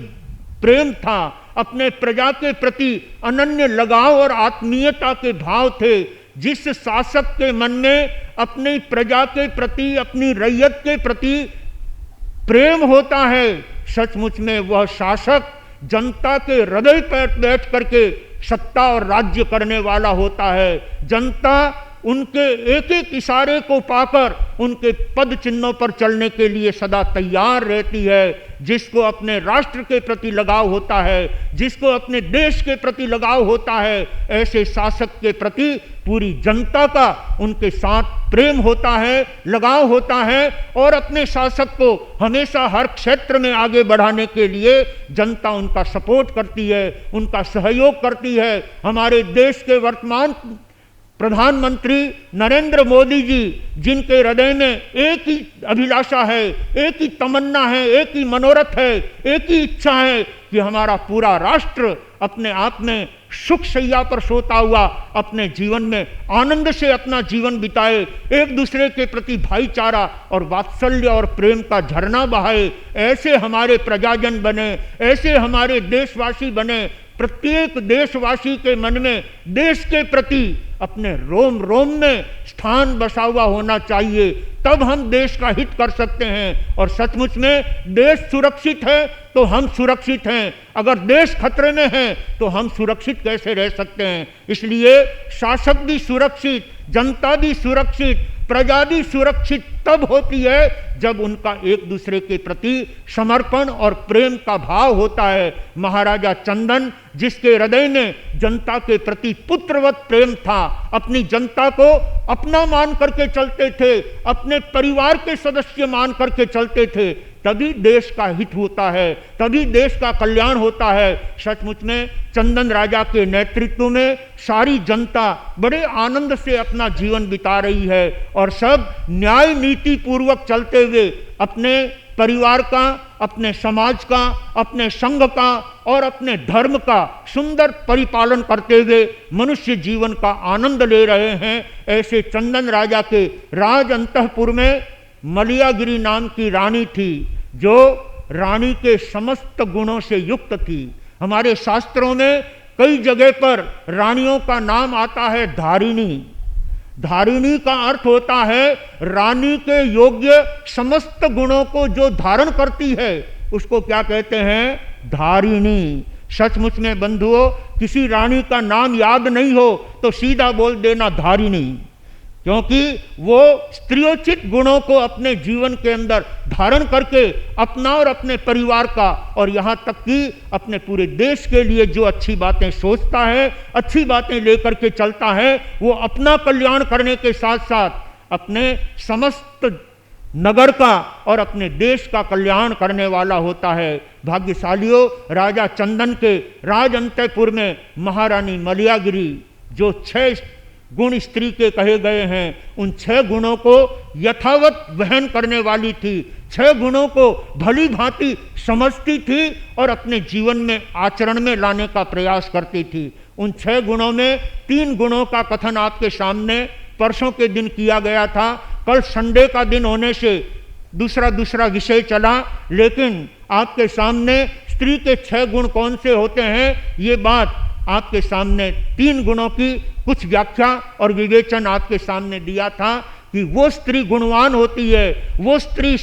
प्रेम था, अपने प्रजा के प्रति अनन्य लगाव और आत्मीयता के भाव थे। जिस शासक के मन में अपनी प्रजा के प्रति, अपनी रैयत के प्रति प्रेम होता है, सचमुच में वह शासक जनता के हृदय पर बैठ करके सत्ता और राज्य करने वाला होता है। जनता उनके एक एक इशारे को पाकर उनके पद चिन्हों पर चलने के लिए सदा तैयार रहती है। जिसको अपने राष्ट्र के प्रति लगाव होता है, जिसको अपने देश के प्रति लगाव होता है, ऐसे शासक के प्रति पूरी जनता का उनके साथ प्रेम होता है, लगाव होता है और अपने शासक को हमेशा हर क्षेत्र में आगे बढ़ाने के लिए जनता उनका सपोर्ट करती है, उनका सहयोग करती है। हमारे देश के वर्तमान प्रधानमंत्री नरेंद्र मोदी जी, जिनके हृदय में एक ही अभिलाषा है, एक ही तमन्ना है, एक ही मनोरथ है, एक ही इच्छा है कि हमारा पूरा राष्ट्र अपने आप में सुख शैया पर सोता हुआ अपने जीवन में आनंद से अपना जीवन बिताए, एक दूसरे के प्रति भाईचारा और वात्सल्य और प्रेम का झरना बहाए। ऐसे हमारे प्रजाजन बने, ऐसे हमारे देशवासी बने। प्रत्येक देशवासी के मन में देश के प्रति अपने रोम रोम में स्थान बसा हुआ होना चाहिए, तब हम देश का हित कर सकते हैं। और सचमुच में देश सुरक्षित है तो हम सुरक्षित हैं, अगर देश खतरे में है तो हम सुरक्षित कैसे रह सकते हैं। इसलिए शासक भी सुरक्षित, जनता भी सुरक्षित, प्रजा भी सुरक्षित तब होती है जब उनका एक दूसरे के प्रति समर्पण और प्रेम का भाव होता है। महाराजा चंदन, जिसके हृदय में जनता के प्रति पुत्रवत प्रेम था, अपनी जनता को अपना मान करके चलते थे, अपने परिवार के सदस्य मान करके चलते थे, तभी देश का हित होता है, तभी देश का कल्याण होता है। सचमुच में चंदन राजा के नेतृत्व में सारी जनता बड़े आनंद से अपना जीवन बिता रही है और सब न्याय नीति पूर्वक चलते हुए अपने परिवार का, अपने समाज का, अपने संघ का और अपने धर्म का सुंदर परिपालन करते हुए मनुष्य जीवन का आनंद ले रहे हैं। ऐसे चंदन राजा के राज अंतःपुर में मलियागिरी नाम की रानी थी, जो रानी के समस्त गुणों से युक्त थी। हमारे शास्त्रों में कई जगह पर रानियों का नाम आता है धारिणी। धारिणी का अर्थ होता है रानी के योग्य समस्त गुणों को जो धारण करती है, उसको क्या कहते हैं? धारिणी। सचमुच में बंधुओं, किसी रानी का नाम याद नहीं हो तो सीधा बोल देना धारिणी, क्योंकि वो स्त्रियोचित गुणों को अपने जीवन के अंदर धारण करके अपना और अपने परिवार का और यहाँ तक कि अपने पूरे देश के लिए जो अच्छी बातें सोचता है, अच्छी बातें लेकर के चलता है, वो अपना कल्याण करने के साथ साथ अपने समस्त नगर का और अपने देश का कल्याण करने वाला होता है। भाग्यशालियों, राजा चंदन के राज अंतःपुर में महारानी मलियागिरी, जो 6 गुण स्त्री के कहे गए हैं, उन 6 गुणों को यथावत वहन करने वाली थी, 6 गुणों को भली भांति समझती थी और अपने जीवन में आचरण में लाने का प्रयास करती थी। उन 6 गुणों में 3 गुणों का कथन आपके सामने परसों के दिन किया गया था। कल संडे का दिन होने से दूसरा विषय चला, लेकिन आपके सामने स्त्री के 6 गुण कौन से होते हैं, ये बात आपके सामने 3 गुणों की कुछ व्याख्या और विवेचन आपके सामने दिया था कि वो स्त्री गुणवान होती है, वो स्त्री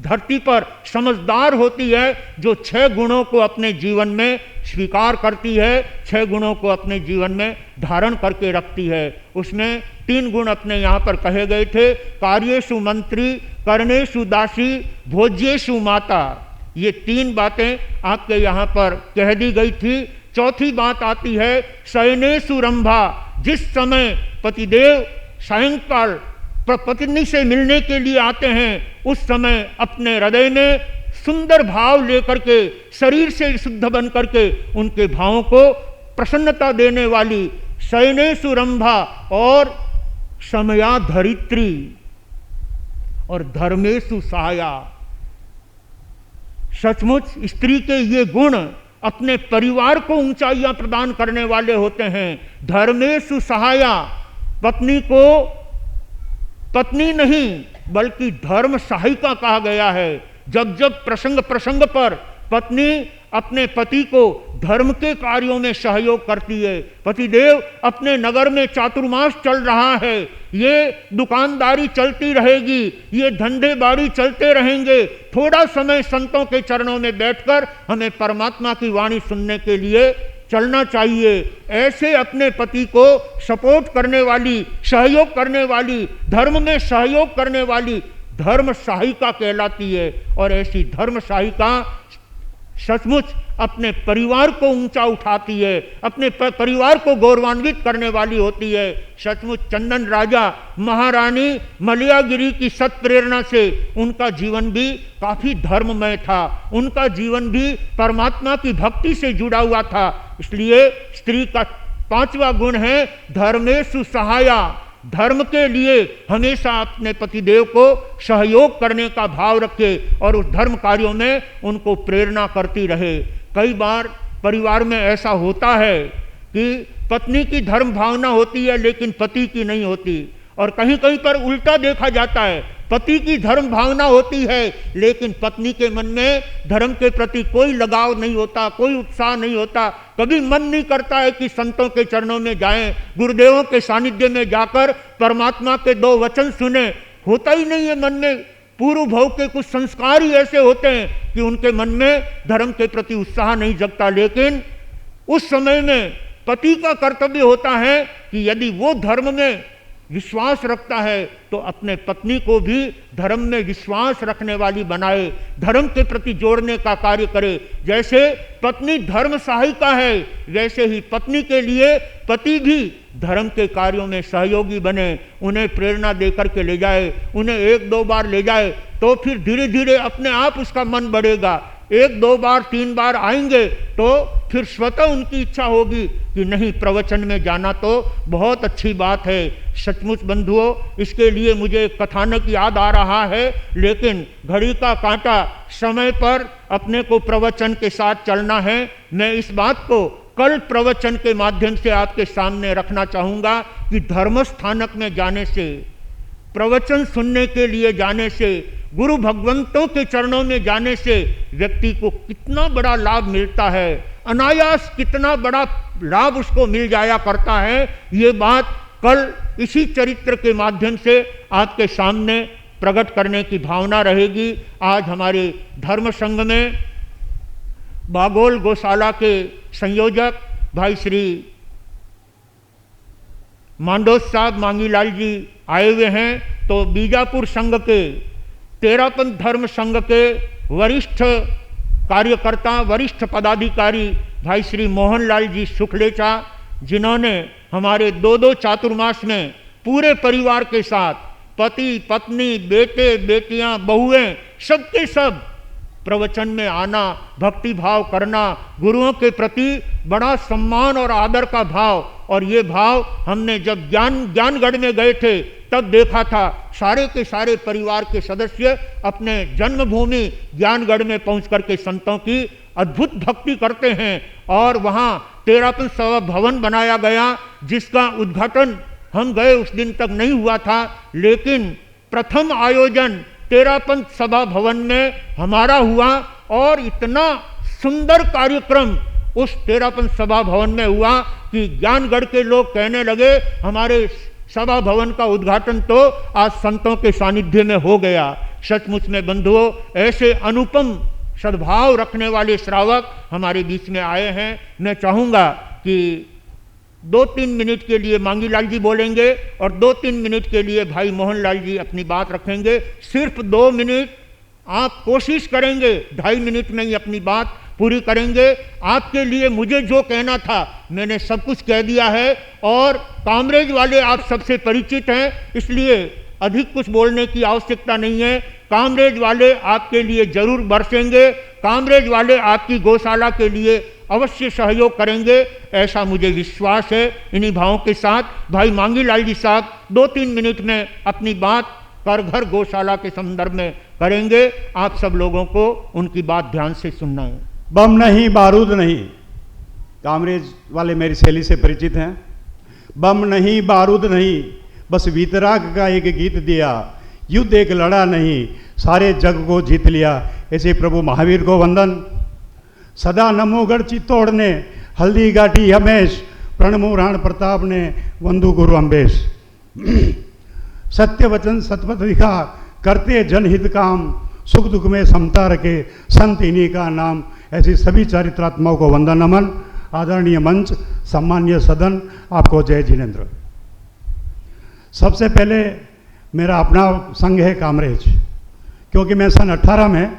धरती पर समझदार होती है जो 6 गुणों को अपने जीवन में स्वीकार करती है, 6 गुणों को अपने जीवन में धारण करके रखती है। उसमें 3 गुण अपने यहाँ पर कहे गए थे, कार्येषु मंत्री, कर्णेषु दासी, भोज्येषु माता। ये 3 बातें आपके यहाँ पर कह दी गई थी। चौथी बात आती है शयनेषु रंभा। जिस समय पतिदेव सायंकाल पत्नी से मिलने के लिए आते हैं, उस समय अपने हृदय में सुंदर भाव लेकर के, शरीर से शुद्ध बन करके उनके भावों को प्रसन्नता देने वाली शयनेषु रंभा और समया धरित्री और धर्मेषु सहाया। सचमुच स्त्री के ये गुण अपने परिवार को ऊंचाइयां प्रदान करने वाले होते हैं। धर्मेषु सहाया, पत्नी को पत्नी नहीं बल्कि धर्म सहायिका कहा गया है। जब जब प्रसंग पर पत्नी अपने पति को धर्म के कार्यों में सहयोग करती है। पतिदेव अपने नगर में चातुर्मास चल रहा है, ये दुकानदारी चलती रहेगी, ये धंधे बाड़ी चलते रहेंगे, थोड़ा समय संतों के चरणों में बैठकर हमें परमात्मा की वाणी सुनने के लिए चलना चाहिए। ऐसे अपने पति को सपोर्ट करने वाली, सहयोग करने वाली, धर्म में सहयोग करने वाली धर्म सहायिका कहलाती है। और ऐसी धर्म सहायिका सचमुच अपने परिवार को ऊंचा उठाती है, अपने परिवार को गौरवान्वित करने वाली होती है। सचमुच चंदन राजा महारानी मलयागिरी की सत प्रेरणा से उनका जीवन भी काफी धर्ममय था, उनका जीवन भी परमात्मा की भक्ति से जुड़ा हुआ था। इसलिए स्त्री का 5वां गुण है धर्मेषु सहाया। धर्म के लिए हमेशा अपने पतिदेव को सहयोग करने का भाव रखे और उस धर्म कार्यों में उनको प्रेरणा करती रहे। कई बार परिवार में ऐसा होता है कि पत्नी की धर्म भावना होती है लेकिन पति की नहीं होती, और कहीं कहीं पर उल्टा देखा जाता है, पति की धर्म भावना होती है लेकिन पत्नी के मन में धर्म के प्रति कोई लगाव नहीं होता, कोई उत्साह नहीं होता। कभी मन नहीं करता है कि संतों के चरणों में जाएं, गुरुदेवों के सानिध्य में जाकर परमात्मा के 2 वचन सुने। होता ही नहीं है मन में। पूर्व भव के कुछ संस्कार ही ऐसे होते हैं कि उनके मन में धर्म के प्रति उत्साह नहीं जगता। लेकिन उस समय में पति का कर्तव्य होता है कि यदि वो धर्म में विश्वास रखता है तो अपने पत्नी को भी धर्म में विश्वास रखने वाली बनाए, धर्म के प्रति जोड़ने का कार्य करे। जैसे पत्नी धर्म सहायिका है, वैसे ही पत्नी के लिए पति भी धर्म के कार्यों में सहयोगी बने, उन्हें प्रेरणा देकर के ले जाए, उन्हें 1-2 बार ले जाए तो फिर धीरे धीरे अपने आप उसका मन बढ़ेगा। 1-2 बार 3 बार आएंगे तो फिर स्वतः उनकी इच्छा होगी कि नहीं, प्रवचन में जाना तो बहुत अच्छी बात है। सचमुच बंधुओं, इसके लिए मुझे एक कथानक याद आ रहा है, लेकिन घड़ी का कांटा समय पर अपने को प्रवचन के साथ चलना है। मैं इस बात को कल प्रवचन के माध्यम से आपके सामने रखना चाहूँगा कि धर्म स्थानक में जाने से, प्रवचन सुनने के लिए जाने से, गुरु भगवंतों के चरणों में जाने से व्यक्ति को कितना बड़ा लाभ मिलता है, अनायास कितना बड़ा लाभ उसको मिल जाया करता है। ये बात कल इसी चरित्र के माध्यम से आपके सामने प्रकट करने की भावना रहेगी। आज हमारे धर्म संघ में बागोल गौशाला के संयोजक भाई श्री मांडोस साहब मांगीलाल जी आए हुए हैं, तो बीजापुर संघ के तेरापंथ धर्म संघ के वरिष्ठ कार्यकर्ता, वरिष्ठ पदाधिकारी भाई श्री मोहनलाल जी सुखलेचा, जिन्होंने हमारे 2-2 चातुर्मास में पूरे परिवार के साथ पति पत्नी, बेटे बेटियां, बहुएं, सबके सब प्रवचन में आना, भक्ति भाव करना, गुरुओं के प्रति बड़ा सम्मान और आदर का भाव। और ये भाव हमने जब ज्ञानगढ़ में गए थे तब देखा था। सारे के सारे परिवार के सदस्य अपने जन्मभूमि ज्ञानगढ़ में पहुंच करके संतों की अद्भुत भक्ति करते हैं। और वहाँ तेरापंथ सभा भवन बनाया गया, जिसका उद्घाटन हम गए उस दिन तक नहीं हुआ था, लेकिन प्रथम आयोजन तेरापंथ सभा भवन में हमारा हुआ। और इतना सुंदर कार्यक्रम उस तेरापंथ सभा भवन में हुआ कि ज्ञानगढ़ के लोग कहने लगे हमारे सभा भवन का उद्घाटन तो आज संतों के सानिध्य में हो गया। सचमुच में बंधुओं, ऐसे अनुपम सद्भाव रखने वाले श्रावक हमारे बीच में आए हैं। मैं चाहूँगा कि 2-3 मिनट के लिए मांगीलाल जी बोलेंगे और 2-3 मिनट के लिए भाई मोहनलाल जी अपनी बात रखेंगे। सिर्फ 2 मिनट आप कोशिश करेंगे 2.5 मिनट में ही अपनी बात पूरी करेंगे। आपके लिए मुझे जो कहना था मैंने सब कुछ कह दिया है, और कामरेज वाले आप सबसे परिचित हैं, इसलिए अधिक कुछ बोलने की आवश्यकता नहीं है। कामरेज वाले आपके लिए जरूर बरसेंगे, कामरेज वाले आपकी गौशाला के लिए अवश्य सहयोग करेंगे, ऐसा मुझे विश्वास है। इन्हीं भावों के साथ भाई मांगीलाल जी साहब 2-3 मिनट में अपनी बात कर घर गौशाला के संदर्भ में करेंगे। आप सब लोगों को उनकी बात ध्यान से सुनना है। बम नहीं बारूद नहीं, कामरेज वाले मेरी शैली से परिचित हैं। बम नहीं बारूद नहीं, बस वीतराग का एक गीत दिया, युद्ध एक लड़ा नहीं, सारे जग को जीत लिया। ऐसे प्रभु महावीर को वंदन। सदा नमोगढ़ चित्तौड़ ने, हल्दी घाटी हमेश, प्रणमो राण प्रताप ने, वंदु गुरु अम्बेश। सत्य वचन सतपथ दिखा, करते जनहित काम, सुख दुख में समता रखे, संत इन्हीं का नाम। ऐसी सभी चारित्रात्माओं को वंदन नमन। आदरणीय मंच, सम्मानीय सदन, आपको जय जिनेंद्र। सबसे पहले मेरा अपना संघ है कामरेज, क्योंकि मैं सन 18 में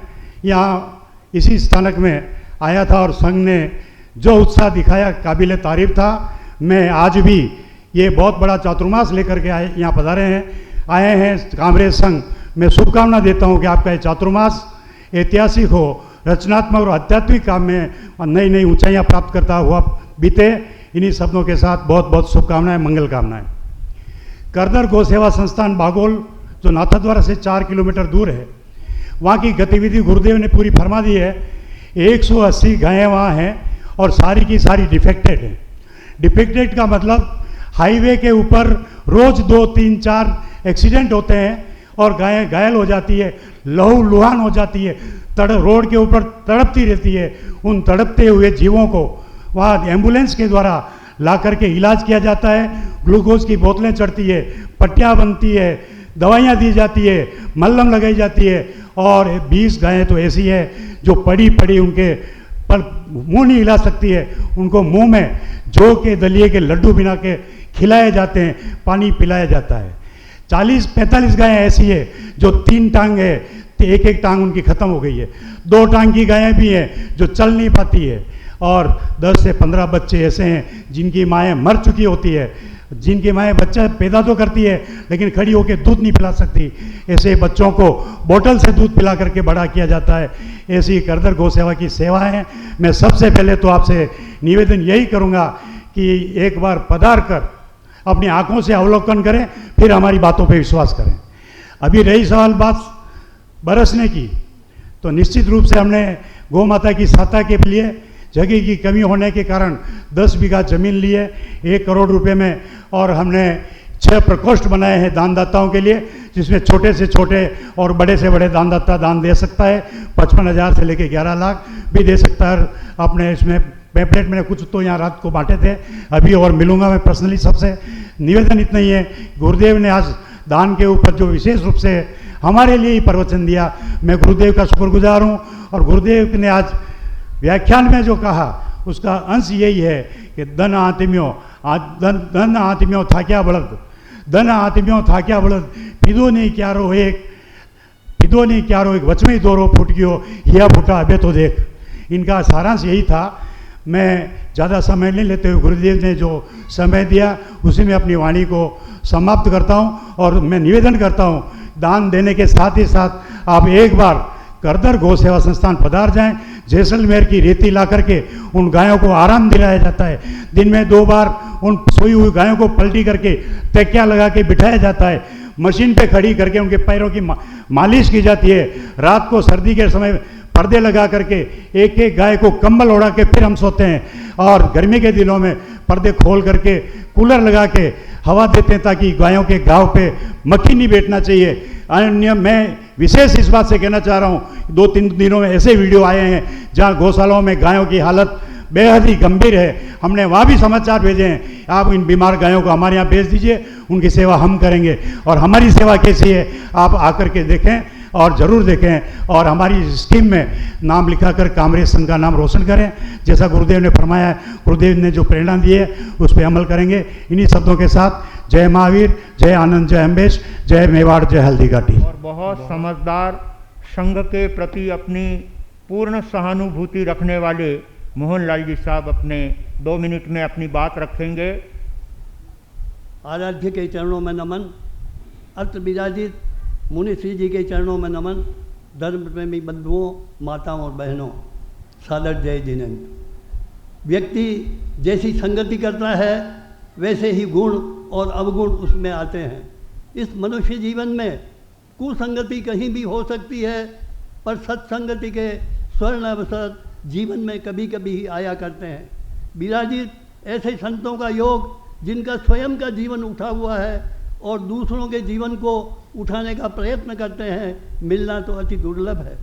यहाँ इसी स्थानक में आया था और संघ ने जो उत्साह दिखाया काबिल तारीफ था। मैं आज भी ये बहुत बड़ा चातुर्मास लेकर के यहाँ पधारे हैं, आए हैं कामरेज संघ। मैं शुभकामना देता हूँ कि आपका ये चातुर्मास ऐतिहासिक हो, रचनात्मक और आध्यात्मिक काम में नई नई ऊंचाइयाँ प्राप्त करता हुआ बीते। इन्हीं शब्दों के साथ बहुत बहुत शुभकामनाएं, मंगल कामनाएं। करदर गौ सेवा संस्थान बागोल, जो नाथद्वारा से 4 किलोमीटर दूर है, वहाँ की गतिविधि गुरुदेव ने पूरी फरमा दी है। 180 गायें वहाँ हैं और सारी की सारी डिफेक्टेड हैं। डिफेक्टेड का मतलब हाईवे के ऊपर रोज 2, 3, 4 एक्सीडेंट होते हैं और गायें घायल हो जाती है, लहूलुहान हो जाती है, रोड के ऊपर तड़पती रहती है। उन तड़पते हुए जीवों को वहाँ एम्बुलेंस के द्वारा ला करके इलाज किया जाता है। ग्लूकोज की बोतलें चढ़ती है, पट्टियाँ बनती है, दवाइयाँ दी जाती है, मल्लम लगाई जाती है। और 20 गायें तो ऐसी है जो पड़ी पड़ी उनके पर मुंह नहीं हिला सकती है, उनको मुंह में जौ के दलिए के लड्डू बना के खिलाए जाते हैं, पानी पिलाया जाता है। 40-45 गायें ऐसी है जो 3 टांग है, तो एक टांग उनकी खत्म हो गई है। 2 टांग की गायें भी हैं जो चल नहीं पाती है। और 10 से 15 बच्चे ऐसे हैं जिनकी माएँ मर चुकी होती है, जिनकी माएँ बच्चा पैदा तो करती है लेकिन खड़ी होकर दूध नहीं पिला सकती। ऐसे बच्चों को बोतल से दूध पिला करके बड़ा किया जाता है। ऐसी करदर गौ सेवा की सेवा है। मैं सबसे पहले तो आपसे निवेदन यही करूँगा कि एक बार पधार कर अपनी आंखों से अवलोकन करें, फिर हमारी बातों पे विश्वास करें। अभी रही सवाल बात बरसने की, तो निश्चित रूप से हमने गौ माता की सहायता के लिए जगह की कमी होने के कारण 10 बीघा जमीन ली है 1 करोड़ रुपए में, और हमने 6 प्रकोष्ठ बनाए हैं दानदाताओं के लिए, जिसमें छोटे से छोटे और बड़े से बड़े दानदाता दान दे सकता है। 55,000 से लेकर 11 लाख भी दे सकता है। अपने इसमें पैम्पलेट मैंने कुछ तो यहाँ रात को बांटे थे, अभी और मिलूंगा मैं पर्सनली सबसे। निवेदन इतना ही है, गुरुदेव ने आज दान के ऊपर जो विशेष रूप से हमारे लिए ही प्रवचन दिया, मैं गुरुदेव का शुक्रगुजार हूँ। और गुरुदेव ने आज व्याख्यान में जो कहा उसका अंश यही है कि धन आत्मियों था क्या बलद, धन आत्मियों था क्या बलद, पिदो नहीं क्यारो एक वच में दोरो फूट गयो, हिया फूटा अबे तो देख। इनका सारांश यही था। मैं ज़्यादा समय नहीं लेते हुए गुरुदेव ने जो समय दिया उसी में अपनी वाणी को समाप्त करता हूँ। और मैं निवेदन करता हूँ, दान देने के साथ ही साथ आप एक बार करदर गौ सेवा संस्थान पधार जाएं। जैसलमेर की रेती ला करके उन गायों को आराम दिलाया जाता है। दिन में 2 बार उन सोई हुई गायों को पलटी करके तकिया लगा के बिठाया जाता है। मशीन पे खड़ी करके उनके पैरों की मालिश की जाती है। रात को सर्दी के समय पर्दे लगा करके एक एक गाय को कंबल ओढ़ा के फिर हम सोते हैं, और गर्मी के दिनों में पर्दे खोल करके कूलर लगा के हवा देते हैं ताकि गायों के घाव पे मक्खी नहीं बैठना चाहिए। अन्य मैं विशेष इस बात से कहना चाह रहा हूँ, 2-3 दिनों में ऐसे वीडियो आए हैं जहाँ गौशालाओं में गायों की हालत बेहद ही गंभीर है। हमने वहाँ भी समाचार भेजे हैं, आप इन बीमार गायों को हमारे यहाँ भेज दीजिए, उनकी सेवा हम करेंगे। और हमारी सेवा कैसी है आप आकर के देखें और ज़रूर देखें, और हमारी स्कीम में नाम लिखाकर कामरेज संघ का नाम रोशन करें। जैसा गुरुदेव ने फरमाया है, गुरुदेव ने जो प्रेरणा दी है उस पर अमल करेंगे। इन्हीं शब्दों के साथ जय महावीर, जय आनंद, जय अम्बेश, जय मेवाड़, जय हल्दी घाटी। और बहुत समझदार, संघ के प्रति अपनी पूर्ण सहानुभूति रखने वाले मोहन लाल जी साहब अपने 2 मिनट में अपनी बात रखेंगे। आराध्य के चरणों में नमन, अत्र विराजित मुनिश्री जी के चरणों में नमन, धर्म प्रेमी बंधुओं, माताओं और बहनों, सादर जय जिनेंद्र। व्यक्ति जैसी संगति करता है वैसे ही गुण और अवगुण उसमें आते हैं। इस मनुष्य जीवन में कुसंगति कहीं भी हो सकती है, पर सत्संगति के स्वर्ण अवसर जीवन में कभी कभी ही आया करते हैं। विराजित ऐसे संतों का योग जिनका स्वयं का जीवन उठा हुआ है और दूसरों के जीवन को उठाने का प्रयत्न करते हैं, मिलना तो अति दुर्लभ है।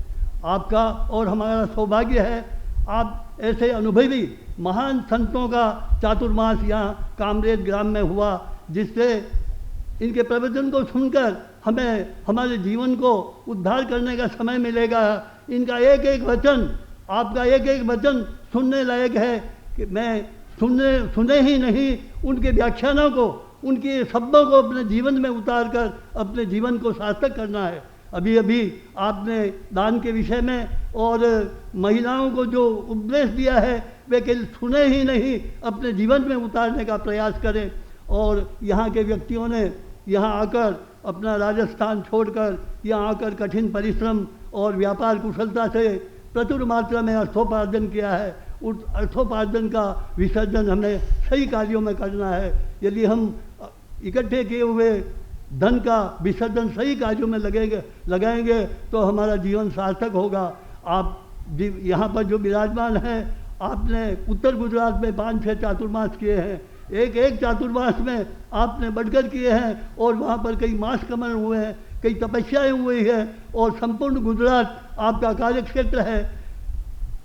आपका और हमारा सौभाग्य है, आप ऐसे अनुभवी महान संतों का चातुर्मास यहाँ कामरेज ग्राम में हुआ, जिससे इनके प्रवचन को सुनकर हमें हमारे जीवन को उद्धार करने का समय मिलेगा। इनका एक एक वचन, आपका एक एक वचन सुनने लायक है कि मैं सुने ही नहीं उनके व्याख्यानों को, उनके शब्दों को अपने जीवन में उतार कर अपने जीवन को सार्थक करना है। अभी अभी आपने दान के विषय में और महिलाओं को जो उपदेश दिया है वे केवल सुने ही नहीं अपने जीवन में उतारने का प्रयास करें। और यहाँ के व्यक्तियों ने यहाँ आकर अपना राजस्थान छोड़कर यहाँ आकर कठिन परिश्रम और व्यापार कुशलता से प्रचुर मात्रा में अर्थोपार्जन किया है। उस अर्थोपार्जन का विसर्जन हमें सही कार्यों में करना है। यदि हम इकट्ठे किए हुए धन का विसर्जन सही कार्यों में लगाएंगे तो हमारा जीवन सार्थक होगा। आप यहाँ पर जो विराजमान हैं, आपने उत्तर गुजरात में 5-6 चातुर्मास किए हैं, एक चातुर्मास में आपने बढ़कर किए हैं और वहाँ पर कई मास कमन हुए हैं, कई तपस्याएं हुई हैं और संपूर्ण गुजरात आपका कार्यक्षेत्र है।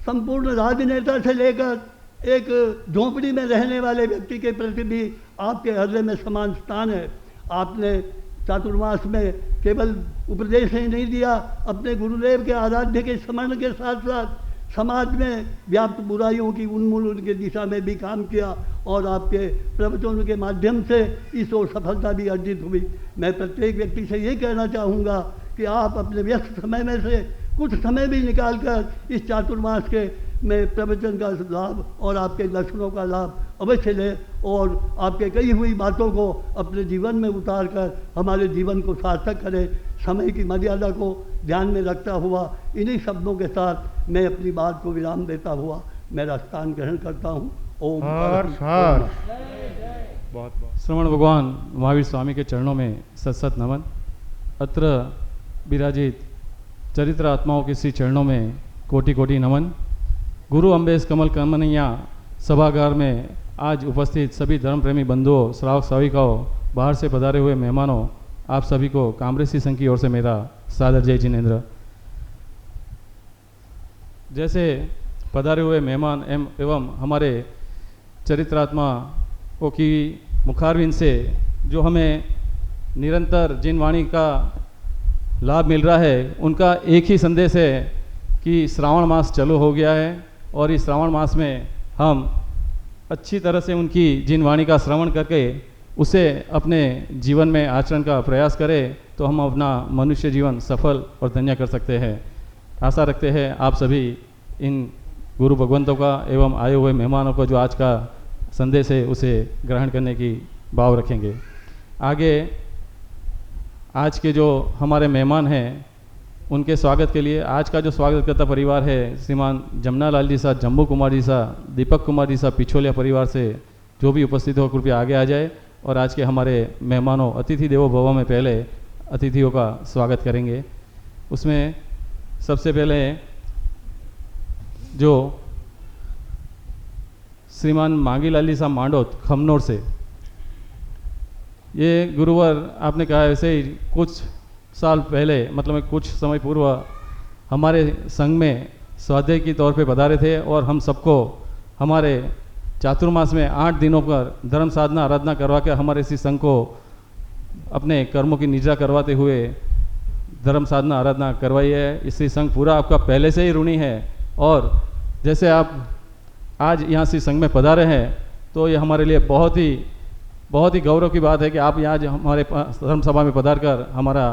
संपूर्ण राजनेता से लेकर एक झोंपड़ी में रहने वाले व्यक्ति के प्रति भी आपके हृदय में समान स्थान है। आपने चातुर्मास में केवल उपदेश ही नहीं दिया, अपने गुरुदेव के आराध्य के स्मरण के साथ साथ समाज में व्याप्त बुराइयों की उन्मूलन की दिशा में भी काम किया और आपके प्रवचनों के माध्यम से इस ओर सफलता भी अर्जित हुई। मैं प्रत्येक व्यक्ति से ये कहना चाहूँगा कि आप अपने व्यस्त समय में से कुछ समय भी निकालकर इस चातुर्मास के में प्रवचन का लाभ और आपके दर्शनों का लाभ अवश्य लें और आपके कही हुई बातों को अपने जीवन में उतार कर हमारे जीवन को सार्थक करें। समय की मर्यादा को ध्यान में रखता हुआ इन्हीं शब्दों के साथ मैं अपनी बात को विराम देता हुआ मेरा स्थान ग्रहण करता हूँ। ओम बहुत बहुत श्रवण भगवान महावीर स्वामी के चरणों में सत नमन। अत्र विराजित चरित्र आत्माओं के श्री चरणों में कोटि कोटि नमन। गुरु अम्बेश कमल कमनैया सभागार में आज उपस्थित सभी धर्म प्रेमी बंधुओं, श्रावक श्राविकाओं, बाहर से पधारे हुए मेहमानों, आप सभी को कामरेज संघ की ओर से मेरा सादर जय जिनेन्द्र। जैसे पधारे हुए मेहमान एवं हमारे चरित्रात्माओं की मुखारविंद से जो हमें निरंतर जिन वाणी का लाभ मिल रहा है, उनका एक ही संदेश है कि श्रावण मास चालू हो गया है और इस श्रावण मास में हम अच्छी तरह से उनकी जिन वाणी का श्रवण करके उसे अपने जीवन में आचरण का प्रयास करें तो हम अपना मनुष्य जीवन सफल और धन्य कर सकते हैं। आशा रखते हैं आप सभी इन गुरु भगवंतों का एवं आए हुए मेहमानों को जो आज का संदेश है उसे ग्रहण करने की भाव रखेंगे। आगे आज के जो हमारे मेहमान हैं उनके स्वागत के लिए आज का जो स्वागतकर्ता परिवार है, श्रीमान जमुना लाल जी साहब, जम्बू कुमार जी साहब, दीपक कुमार जी साहब पिछोलिया परिवार से जो भी उपस्थित हो कृपया आगे आ जाए और आज के हमारे मेहमानों अतिथि देवो भव में पहले अतिथियों का स्वागत करेंगे। उसमें सबसे पहले जो श्रीमान मांगी लाल जी साहब मांडोत खमनोर से, ये गुरुवर आपने कहा वैसे ही कुछ साल पहले मतलब कुछ समय पूर्व हमारे संघ में स्वाध्याय के तौर पे पधारे थे और हम सबको हमारे चातुर्मास में 8 दिनों पर धर्म साधना आराधना करवा के हमारे इसी संघ को अपने कर्मों की निजा करवाते हुए धर्म साधना आराधना करवाई है। इसी संघ पूरा आपका पहले से ही ऋणी है और जैसे आप आज यहाँ से संघ में पधारे हैं तो ये हमारे लिए बहुत ही गौरव की बात है कि आप यहाँ हमारे धर्म सभा में पधार कर हमारा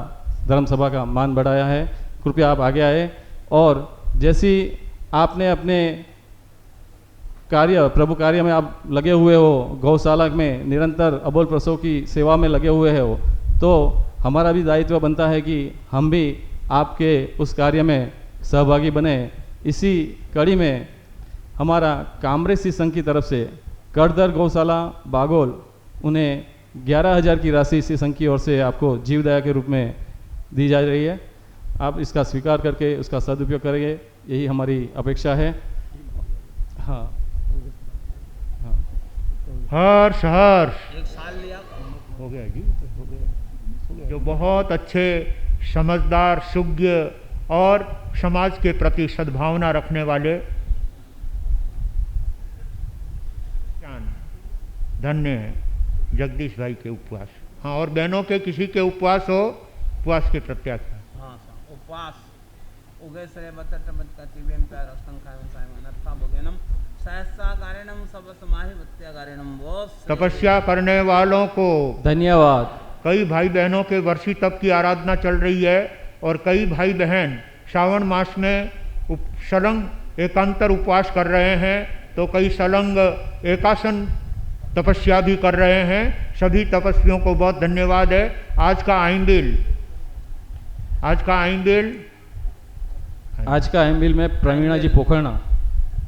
धर्म सभा का मान बढ़ाया है। कृपया आप आगे आए और जैसी आपने अपने कार्य प्रभु कार्य में आप लगे हुए हो, गौशाला में निरंतर अबोल प्रसव की सेवा में लगे हुए हो, तो हमारा भी दायित्व बनता है कि हम भी आपके उस कार्य में सहभागी बने। इसी कड़ी में हमारा कामरेज संघ की तरफ से करदर गौशाला बागोल उन्हें 11,000 की राशि इसी संघ की ओर से आपको जीवदया के रूप में दी जा रही है। आप इसका स्वीकार करके उसका सदुपयोग करेंगे, यही हमारी अपेक्षा है। हाँ हर्ष हर्ष एक साल लिया हो गया जी, हो गया। जो बहुत अच्छे समझदार सुज्ञ और समाज के प्रति सद्भावना रखने वाले धन्य हैं जगदीश भाई के उपवास। हाँ, और बहनों के किसी के उपवास हो, उपवास के प्रत्याशा। हाँ उपवास उगे श्रेय बतट बत कतिवेम प्यार अस्तंखायम सायम अनत्था भोगेनम सहस्राकारेणम सर्वसमाहिवत्याकारेणम वो तपस्या करने वालों को धन्यवाद। कई भाई बहनों के वर्षी तप की आराधना चल रही है और कई भाई बहन श्रावण मास में सलंग एकांतर उपवास कर रहे हैं, तो कई सलंग एकासन तपस्या भी कर रहे हैं। सभी तपस्वियों को बहुत धन्यवाद है। आज का आइम्बिल में प्रवीणा जी पोखरना।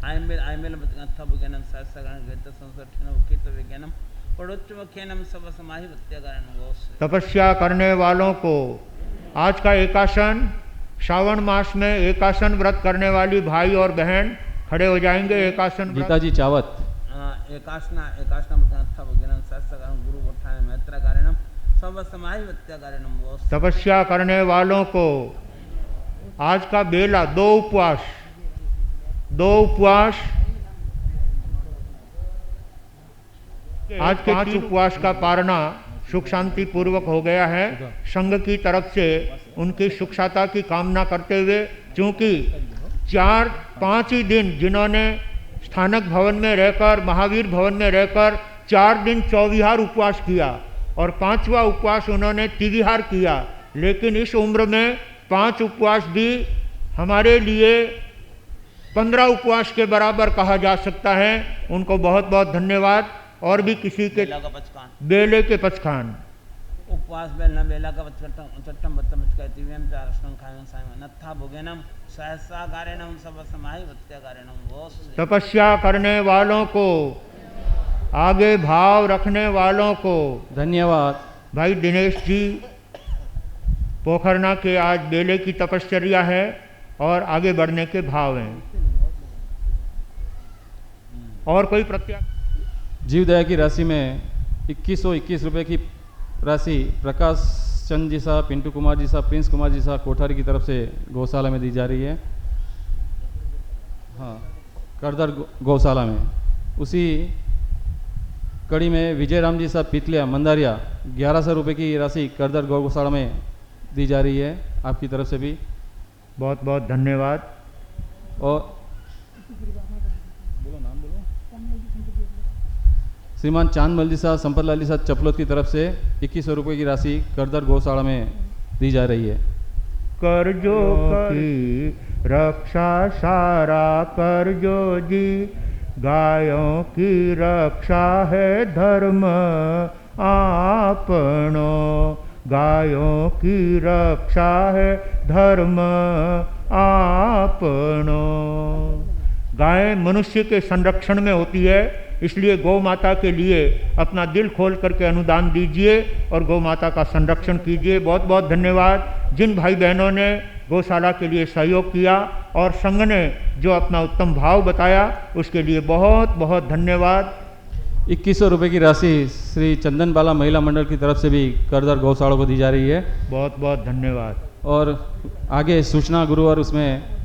आइम्बिल अथ विज्ञानम सहस्रगण गीत संसर्ठन उकित विज्ञानम पड़ोच्चमुख्यनम सर्वसमाहिवत्याकारेणम वो तपस्या करने वालों को आज का एकासन, श्रावण मास में एकासन व्रत करने वाली भाई और बहन खड़े हो जाएंगे। एकासन गीता जी चावत। एकासना अथ विज्ञानम सहस्रगण गुरु गोठान मैत्रकारेणम सर्वसमाहिवत्याकारेणम वो तपस्या करने वालों को आज का बेला दो उपवास आज के 5 उपवास का पारना सुख शांति पूर्वक हो गया है। संघ की तरफ से उनकी सुखशाता की कामना करते हुए, क्योंकि 4-5 ही दिन जिन्होंने स्थानक भवन में रहकर, महावीर भवन में रहकर 4 दिन चौविहार उपवास किया और 5वां उपवास उन्होंने तिविहार किया, लेकिन इस उम्र में 5 उपवास भी हमारे लिए 15 उपवास के बराबर कहा जा सकता है। उनको बहुत बहुत धन्यवाद। और भी किसी के बेले के पचखान उपवास बेलना बेला का चट्टम बत्तम दिव्यम चारष्टम खायम सायम नत्था भोगेनम सहस्राकारेणम सर्वसमाहिवत्याकारेणम वो तपस्या करने वालों को, आगे भाव रखने वालों को धन्यवाद। भाई दिनेश जी पोखरना के आज बेले की तपश्चर्या है और आगे बढ़ने के भाव हैं। और कोई प्रत्याशा? जीवदया की राशि में 2121 रुपये की राशि प्रकाश चंद जी साहब, पिंटू कुमार जी साहब, प्रिंस कुमार जी साहब कोठारी की तरफ से गौशाला में दी जा रही है। हाँ, करदर गौशाला में। उसी कड़ी में विजय राम जी साहब पितलिया मंदारिया 1100 रुपये की राशि करदर गौशाला में दी जा रही है। आपकी तरफ से भी बहुत बहुत धन्यवाद। और श्रीमान चांदमल जी साहब, संपतलाल जी साहब चपलोत की तरफ से 2100 रुपये की राशि करदर गौशाला में दी जा रही है। करजो की रक्षा सारा करजो जी, गायों की रक्षा है धर्म आपनो, गायों की रक्षा है धर्म आपनो। गाय मनुष्य के संरक्षण में होती है, इसलिए गौ माता के लिए अपना दिल खोल करके अनुदान दीजिए और गौ माता का संरक्षण कीजिए। बहुत बहुत धन्यवाद जिन भाई बहनों ने गौशाला के लिए सहयोग किया और संघ ने जो अपना उत्तम भाव बताया, उसके लिए बहुत बहुत धन्यवाद। 2100 रुपये की राशि श्री चंदन बाला महिला मंडल की तरफ से भी करदर गौशाला को दी जा रही है। बहुत बहुत धन्यवाद। और आगे सूचना गुरु और उसमें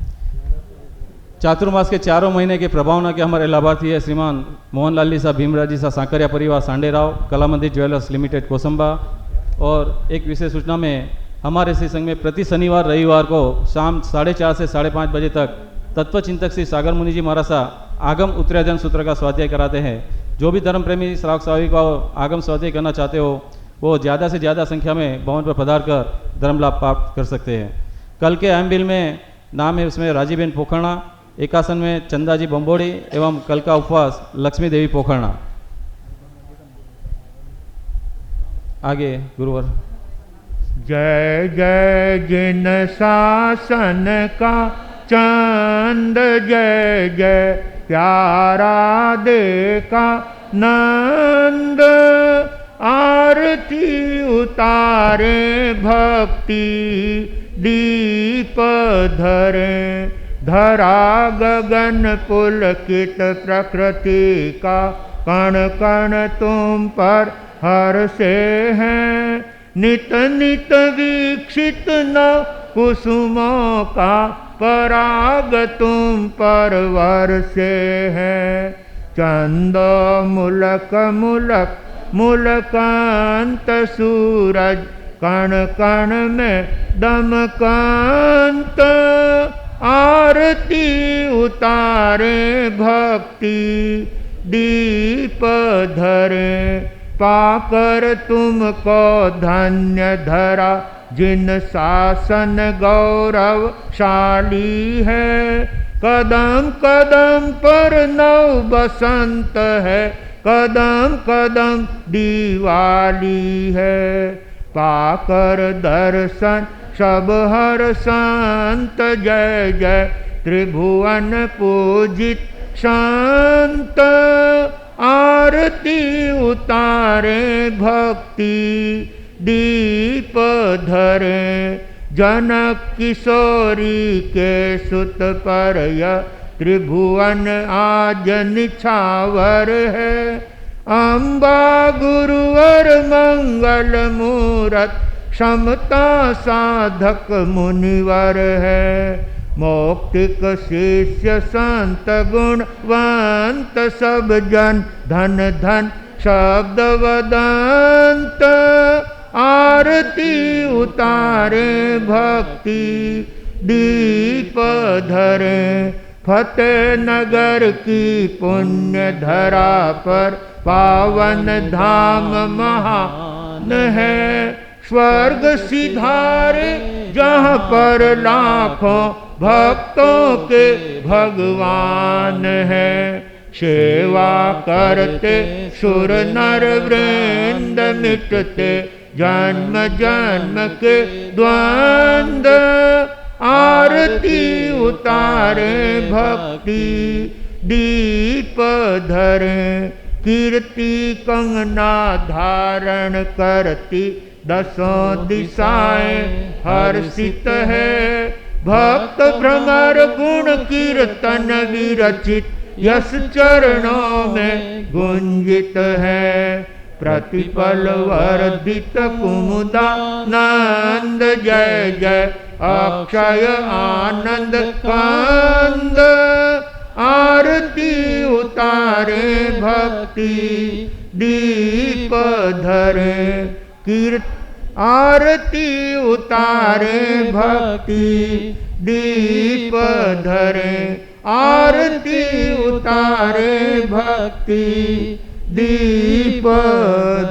चातुर्मास के 4 महीने के प्रभावना के हमारे लाभार्थी है श्रीमान मोहनलाल जी साहब, भीमराज जी साहब, सांकरिया परिवार सांडेराव, कला मंदिर ज्वेलर्स लिमिटेड कोसंबा। और एक विशेष सूचना में हमारे श्री संघ में प्रति शनिवार रविवार को शाम 4:30 से 5:30 बजे तक तत्व चिंतक श्री सागर मुनि जी महाराज साहब आगम उत्तराधन सूत्र का स्वाध्याय कराते हैं। जो भी धर्म प्रेमी श्रावक श्राविक को आगम स्वाध्याय करना चाहते हो वो ज़्यादा से ज़्यादा संख्या में भवन पर पधार कर धर्म लाभ प्राप्त कर सकते हैं। कल के आइम्बिल में नाम है उसमें राजीबेन पोखरना, एकासन में चंदाजी बम्बोड़ी एवं कल का उपवास लक्ष्मी देवी पोखरना। आगे गुरुवर। जय जय जिन शासन का चंद, जय जय प्यारा देखा नंद, आरती उतारे भक्ति दीप धरे, धरा गगन पुलकित प्रकृति का कण कण तुम पर हर्षे हैं, नित नित वीक्षित न कुसुमों का पराग तुम पर वर्षे हैं। चंदो मुलक मुलक मुलकांत सूरज, कण कण में दमकांत, आरती आरती उतारे भक्ति दीप धरे, पाकर तुमको धन्य धरा जिन शासन गौरवशाली है। कदम कदम पर नव बसंत है, कदम कदम दिवाली है। पाकर दर्शन सब हर संत, जय जय त्रिभुवन पूजित शांत। आरती उतारे भक्ति दीप धरे, जनक किशोरी के सुत पर यह त्रिभुवन आज निछावर है। अम्बा गुरुवर मंगल मूरत, समता साधक मुनिवर है। मौक्तिक शिष्य संत गुणवंत, सब जन धन धन शब्द वदंत। आरती उतारे भक्ति दीप धरे, फतेह नगर की पुण्य धरा पर पावन धाम महान है। स्वर्ग सिधारे जहाँ पर लाखों भक्तों के भगवान है। सेवा करते सुर नर वृंद, मिटते जन्म जन्म के द्वंद्व। आरती उतारे भक्ति दीप धरे, कीर्ति कंगना धारण करती दसों दिशाएं हर्षित है। भक्त भ्रमर गुण कीर्तन विरचित, यश चरणों में गुंजित है। प्रतिपल वर्धित कुमुदानंद, जय जय अक्षय आनंद कांद। आरती उतारे भक्ति दीप धरे, आरती उतारे भक्ति दीप धरे, आरती उतारे भक्ति दीप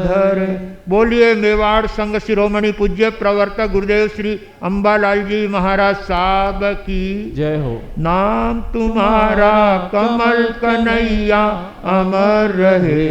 धरे। बोलिए मेवाड़ संघ शिरोमणि पूज्य प्रवर्तक गुरुदेव श्री अंबालाल जी महाराज साहब की जय हो। नाम तुम्हारा कमल कन्हैया अमर रहे,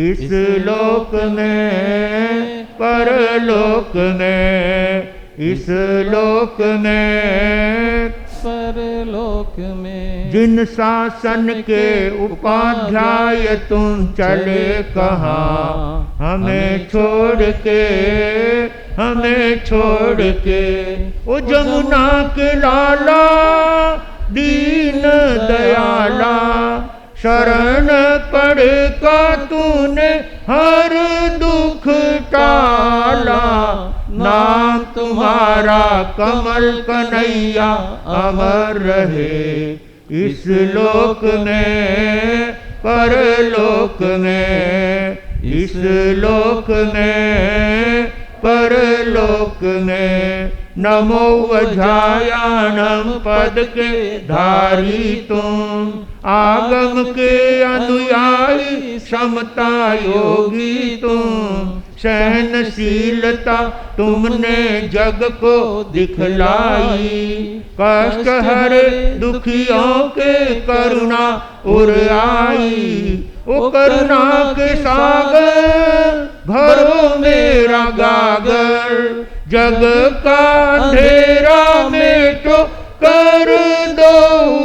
इस लोक में परलोक में, इस लोक में परलोक में। जिन शासन के उपाध्याय तुम चले कहाँ, हमें छोड़ के, हमें छोड़ के। ओ जमुना के लाला दीन दयाला, शरण पड़े का तूने हर दुख टाला। नाम तुम्हारा कमल कन्हैया अमर रहे, इस लोक में परलोक में, इस लोक में परलोक में। नमो वज्रायाणम पद के धारी तुम, आगम के अनुयायी समता योगी तुम। सहनशीलता तुमने जग को दिखलाई, कष्ट हरे दुखियों के करुणा उर आई। ओ करुणा के सागर भरो मेरा गागर, जग का अंधेरा मेटो कर दो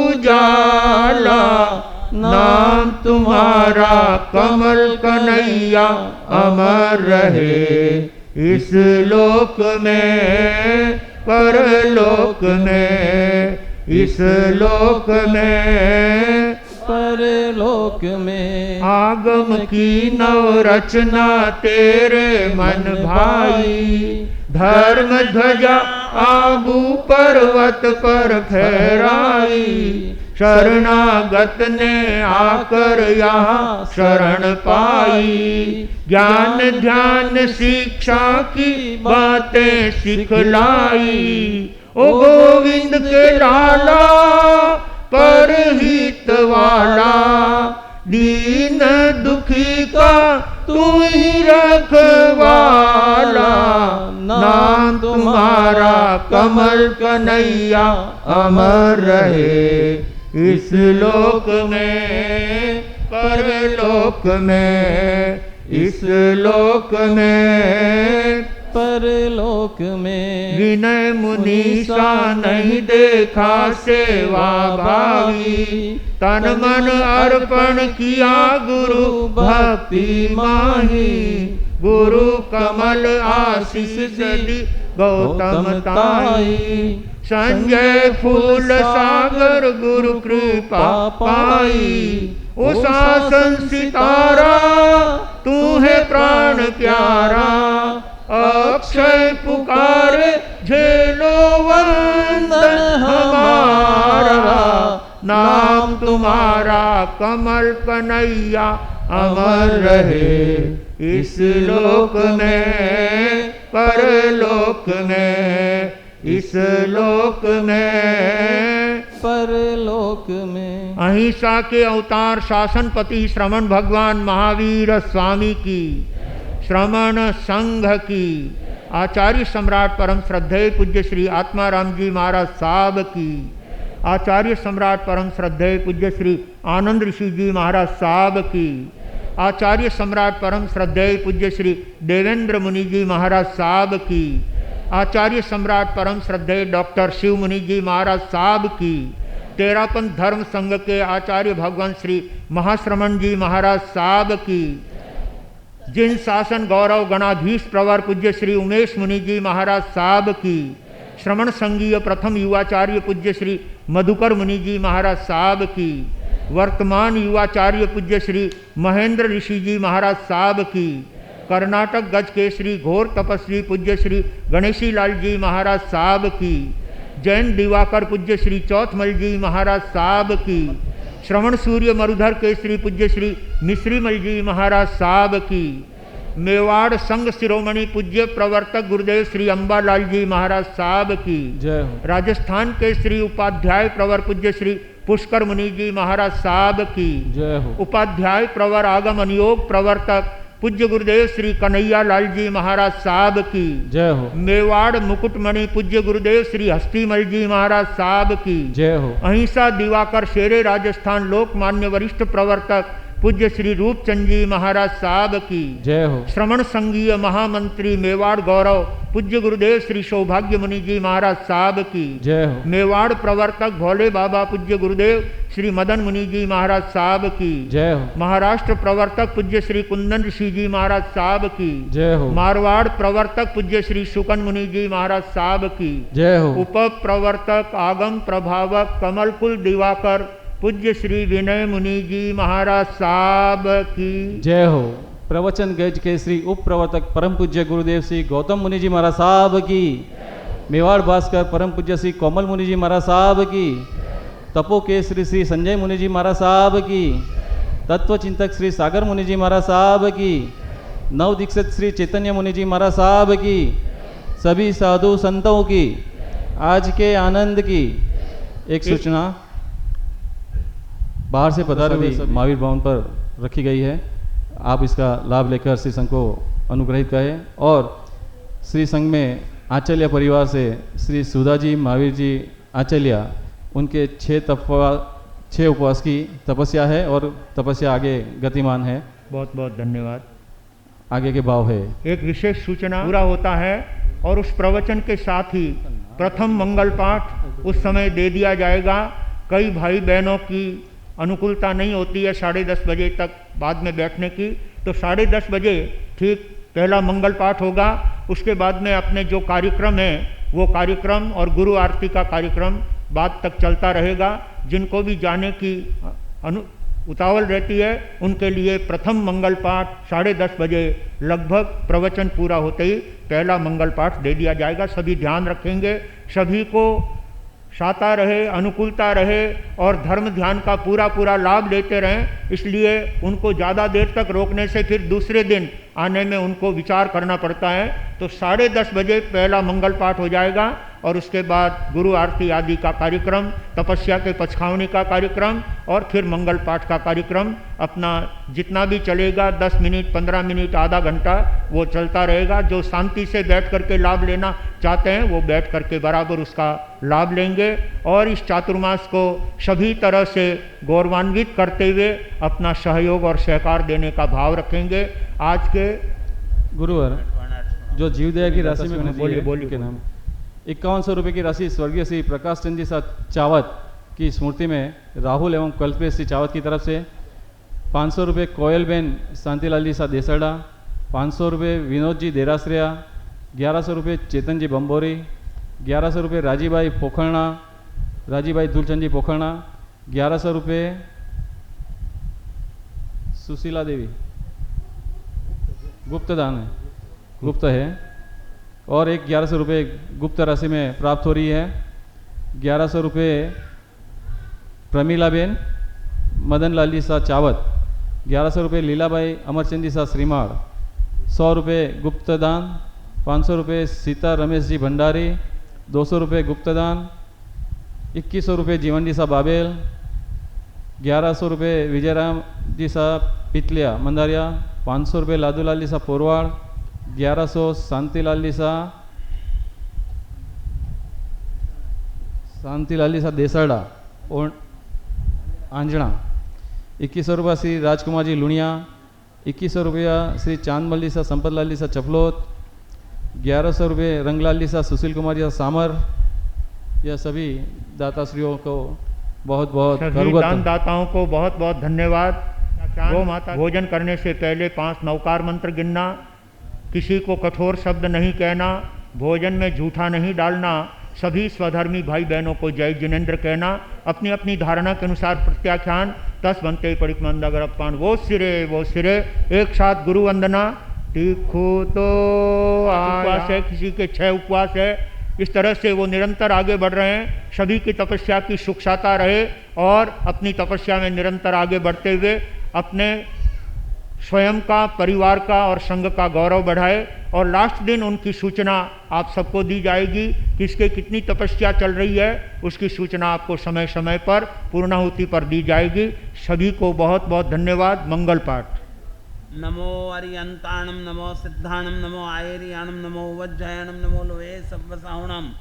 उजाला। नाम तुम्हारा कमल कन्हैया अमर रहे, इस लोक में परलोक में, इस लोक में परलोक में। आगम की नव रचना तेरे मन भाई, धर्म ध्वजा आबू पर्वत पर फहराई। शरणागत ने आकर यहाँ शरण पाई, ज्ञान ध्यान शिक्षा की बातें सिखलाई। ओ गोविंद के लाला का तू ही रखवाला, नाम तुम्हारा कमल कन्हैया अमर रहे इस लोक में परलोक में, इस लोक में परलोक में। विनय मुनीसा नहीं देखा सेवा भावी, तन मन अर्पण किया गुरु भक्ति माही, गुरु कमल आशीष दी गौतम ताई, संजय फूल सागर गुरु कृपा पाई, ओ शासन सितारा तू है प्राण प्यारा, अक्षय पुकारे झेलो वंदन हमारा, नाम तुम्हारा कमल कन्हैया अमर रहे इस लोक में परलोक में, इस लोक में परलोक में। अहिंसा के अवतार शासनपति श्रमण भगवान महावीर स्वामी की, श्रमण संघ की, आचार्य सम्राट परम श्रद्धेय पूज्य श्री आत्माराम जी महाराज साहब की, आचार्य सम्राट परम श्रद्धेय पूज्य श्री आनंद ऋषि जी महाराज साहब की, आचार्य सम्राट परम श्रद्धेय पूज्य श्री देवेंद्र मुनि जी महाराज साहब की, आचार्य सम्राट परम श्रद्धेय डॉक्टर शिव मुनि जी महाराज साहब की, तेरापंथ धर्म संघ के आचार्य भगवान श्री महाश्रमण जी महाराज साहब की, जिन शासन गौरव गणाधीश प्रवर पूज्य श्री उमेश मुनि जी महाराज साहब की, श्रमण संघीय प्रथम युवाचार्य पूज्य श्री मधुकर मुनि जी महाराज साहब की, वर्तमान युवाचार्य पूज्य श्री महेंद्र ऋषि जी महाराज साहब की, कर्नाटक गज के श्री घोर तपस्वी पूज्य श्री गणेशी लाल जी महाराज साहब की, जैन दिवाकर पूज्य श्री चौथमल जी महाराज साहब की, श्रवण सूर्य मरुधर के श्री पूज्य श्री मिश्रीमल जी महाराज साहब की, मेवाड़ संघ शिरोमणि पूज्य प्रवर्तक गुरुदेव श्री अम्बालाल जी महाराज साहब की, जय हो। राजस्थान के श्री उपाध्याय प्रवर पूज्य श्री पुष्कर मुनि जी महाराज साहब की, जय हो। उपाध्याय प्रवर आगम अनुयोग प्रवर्तक पूज्य गुरुदेव श्री कन्हैया लाल जी महाराज साहब की, जय हो। मेवाड़ मुकुटमणि पूज्य गुरुदेव श्री हस्तीमल जी महाराज साहब की, जय हो। अहिंसा दिवाकर शेरे राजस्थान लोकमान्य वरिष्ठ प्रवर्तक पूज्य श्री रूपचंद जी महाराज साहब की, जय हो। श्रमण संघीय महामंत्री मेवाड़ गौरव पूज्य गुरुदेव श्री सौभाग्य मुनि जी महाराज साहब की, जय हो। मेवाड़ प्रवर्तक भोले बाबा पूज्य गुरुदेव श्री मदन मुनि जी महाराज साहब की, जय हो। महाराष्ट्र प्रवर्तक पूज्य श्री कुंदन ऋषि जी महाराज साहब की, जय हो। मारवाड़ प्रवर्तक पूज्य श्री शुकन मुनि जी महाराज साहब की, जय हो। उप प्रवर्तक आगम प्रभावक कमलकुल दिवाकर पूज्य श्री विनय मुनि जी महाराज साहब की, जय हो। प्रवचन गज के श्री उप प्रवर्तक परम पूज्य गुरुदेव श्री गौतम मुनि जी महाराज साहब की, मेवाड़ भास्कर परम पूज्य श्री कोमल मुनि जी महाराज साहब की, तपो केसरी श्री संजय मुनि जी महाराज साहब की, तत्व चिंतक श्री सागर मुनि जी महाराज साहब की, नव दीक्षित श्री चैतन्य मुनि जी महाराज साहब की, सभी साधु संतों की आज के आनंद की एक सूचना बाहर से पधार हुई महावीर भवन पर रखी गई है। आप इसका लाभ लेकर श्री संघ को अनुग्रहित करें और श्री संघ में आचार्य परिवार से श्री सुधा जी महावीर जी आचार्य उनके 6 उपवास की तपस्या है और तपस्या आगे गतिमान है। बहुत बहुत धन्यवाद। आगे के भाव है। एक विशेष सूचना पूरा होता है और उस प्रवचन के साथ ही प्रथम मंगल पाठ उस समय दे दिया जाएगा। कई भाई बहनों की अनुकूलता नहीं होती है 10:30 बजे तक बाद में बैठने की, तो 10:30 बजे ठीक पहला मंगल पाठ होगा। उसके बाद में अपने जो कार्यक्रम है वो कार्यक्रम और गुरु आरती का कार्यक्रम बाद तक चलता रहेगा। जिनको भी जाने की उतावल रहती है उनके लिए प्रथम मंगल पाठ 10:30 बजे लगभग प्रवचन पूरा होते ही पहला मंगल पाठ दे दिया जाएगा। सभी ध्यान रखेंगे, सभी को शाता रहे, अनुकूलता रहे और धर्म ध्यान का पूरा लाभ लेते रहें। इसलिए उनको ज़्यादा देर तक रोकने से फिर दूसरे दिन आने में उनको विचार करना पड़ता है। तो 10:30 बजे पहला मंगल पाठ हो जाएगा और उसके बाद गुरु आरती आदि का कार्यक्रम, तपस्या के पचखावनी का कार्यक्रम और फिर मंगल पाठ का कार्यक्रम अपना जितना भी चलेगा 10 मिनट 15 मिनट आधा घंटा वो चलता रहेगा। जो शांति से बैठ करके लाभ लेना चाहते हैं वो बैठ करके बराबर उसका लाभ लेंगे और इस चातुर्मास को सभी तरह से गौरवान्वित करते हुए अपना सहयोग और सहकार देने का भाव रखेंगे। आज के गुरुवर जो जीवदया की राशि में मैंने बोलिए, दी है, बोलिए, उनके नाम बोलिए। 5100 रुपये की राशि स्वर्गीय श्री प्रकाश चंद जी सा चावत की स्मृति में राहुल एवं कल्पेश सिंह चावत की तरफ से 500 रुपये कोयल बेन शांतिलाल जी सा देसड़ा, 500 रुपये विनोद जी देरासरिया, 1100 रुपये चेतन जी बम्बोरी, 1100 रुपये राजीभाई पोखरणा, राजीभाई दुलचंद जी पोखरणा, 1100 रुपये सुशीला देवी गुप्त दान है, गुप्त है, और एक 1100 रुपये गुप्त राशि में प्राप्त हो रही है। 1100 रुपये प्रमीलाबेन मदन लाल जी सा चावत, 1100 रुपये लीलाबाई अमरचंद जी सा श्रीमाड़, 100 रुपये गुप्त दान, 500 रुपये सीता रमेश जी भंडारी, 200 रुपये गुप्त दान, 2100 रुपये जीवन जी सा बाबेल, 1100 रुपये विजयराम जी सा पितलिया मंदारिया, 500 रुपये लादूलाल जी सा पोरवाड़, 1100 शांतिलाल जी सा देसड़ा और आंजना, 2100 रुपया श्री राजकुमार जी लुणिया, 2100 रुपया श्री चांदमल जी सा संपतलाल जी सा चपलोत, 1100 रुपये रंगलाल जी सा सुशील कुमार जी सा सामर। यह सभी दाताश्रियों को बहुत बहुत सभी दानदाताओं को बहुत बहुत धन्यवाद। गौ माता भोजन करने से पहले 5 नवकार मंत्र गिनना, किसी को कठोर शब्द नहीं कहना, भोजन में झूठा नहीं डालना, सभी स्वधर्मी भाई बहनों को जय जिनेन्द्र कहना, अपनी अपनी धारणा के अनुसार प्रत्याख्यान 10 बनते परिकमंद अगर अपान वो सिरे एक साथ गुरु वंदना। तीखू तो उपवास है, किसी के 6 उपवास है, इस तरह से वो निरंतर आगे बढ़ रहे हैं। सभी की तपस्या की सुखसाता रहे और अपनी तपस्या में निरंतर आगे बढ़ते हुए अपने स्वयं का, परिवार का और संघ का गौरव बढ़ाए। और लास्ट दिन उनकी सूचना आप सबको दी जाएगी, किसके कितनी तपस्या चल रही है उसकी सूचना आपको समय समय पर पूर्णाहुति पर दी जाएगी। सभी को बहुत बहुत धन्यवाद। मंगल पाठ। नमो अरियंताणम, नमो सिद्धाणम, नमो आयरियाणम, नमो वज्रयाणम, नमो लोहे सव्वसाहुणम,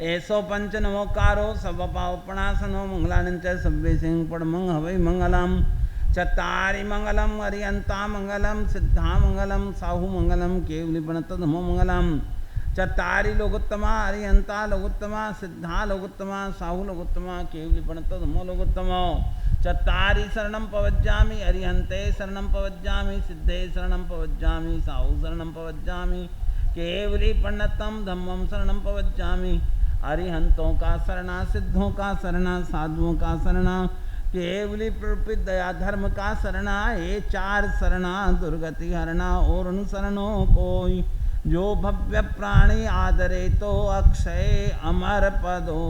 ऐसो पंच नमोकारो सवपावपणासनो मंगलानिंच सव्वे सिंह पड़मंग हवै मंगलम। चतारि मंगलम अरियंता मंगलम, सिद्धा मंगलम, साहु मंगलम, केवली बनत धमो मंगलम। चतारि लोगोत्तमा अरियंता लोगोत्तमा, सिद्धा लोगोत्तमा, साहु लोगोत्तमा, केवली बनत धमो लोगोत्तमो। चतारि शरणं पवज्जामि, अरिहन्ते शरणं पवज्जामि, सिद्धे शरणं पवज्जामि, साहु शरणं पवज्जामि, केवली पण्णतं धम्मं शरणं पवज्जामि। अरिहंतों का शरणा, सिद्धों का शरणा, साधुओं का शरणा, केवली प्रपित दया धर्म का शरणा। ये 4 शरणा दुर्गति हरणा, और उन शरणों कोई जो भव्य प्राणी आदरे तो अक्षय अमर पदो।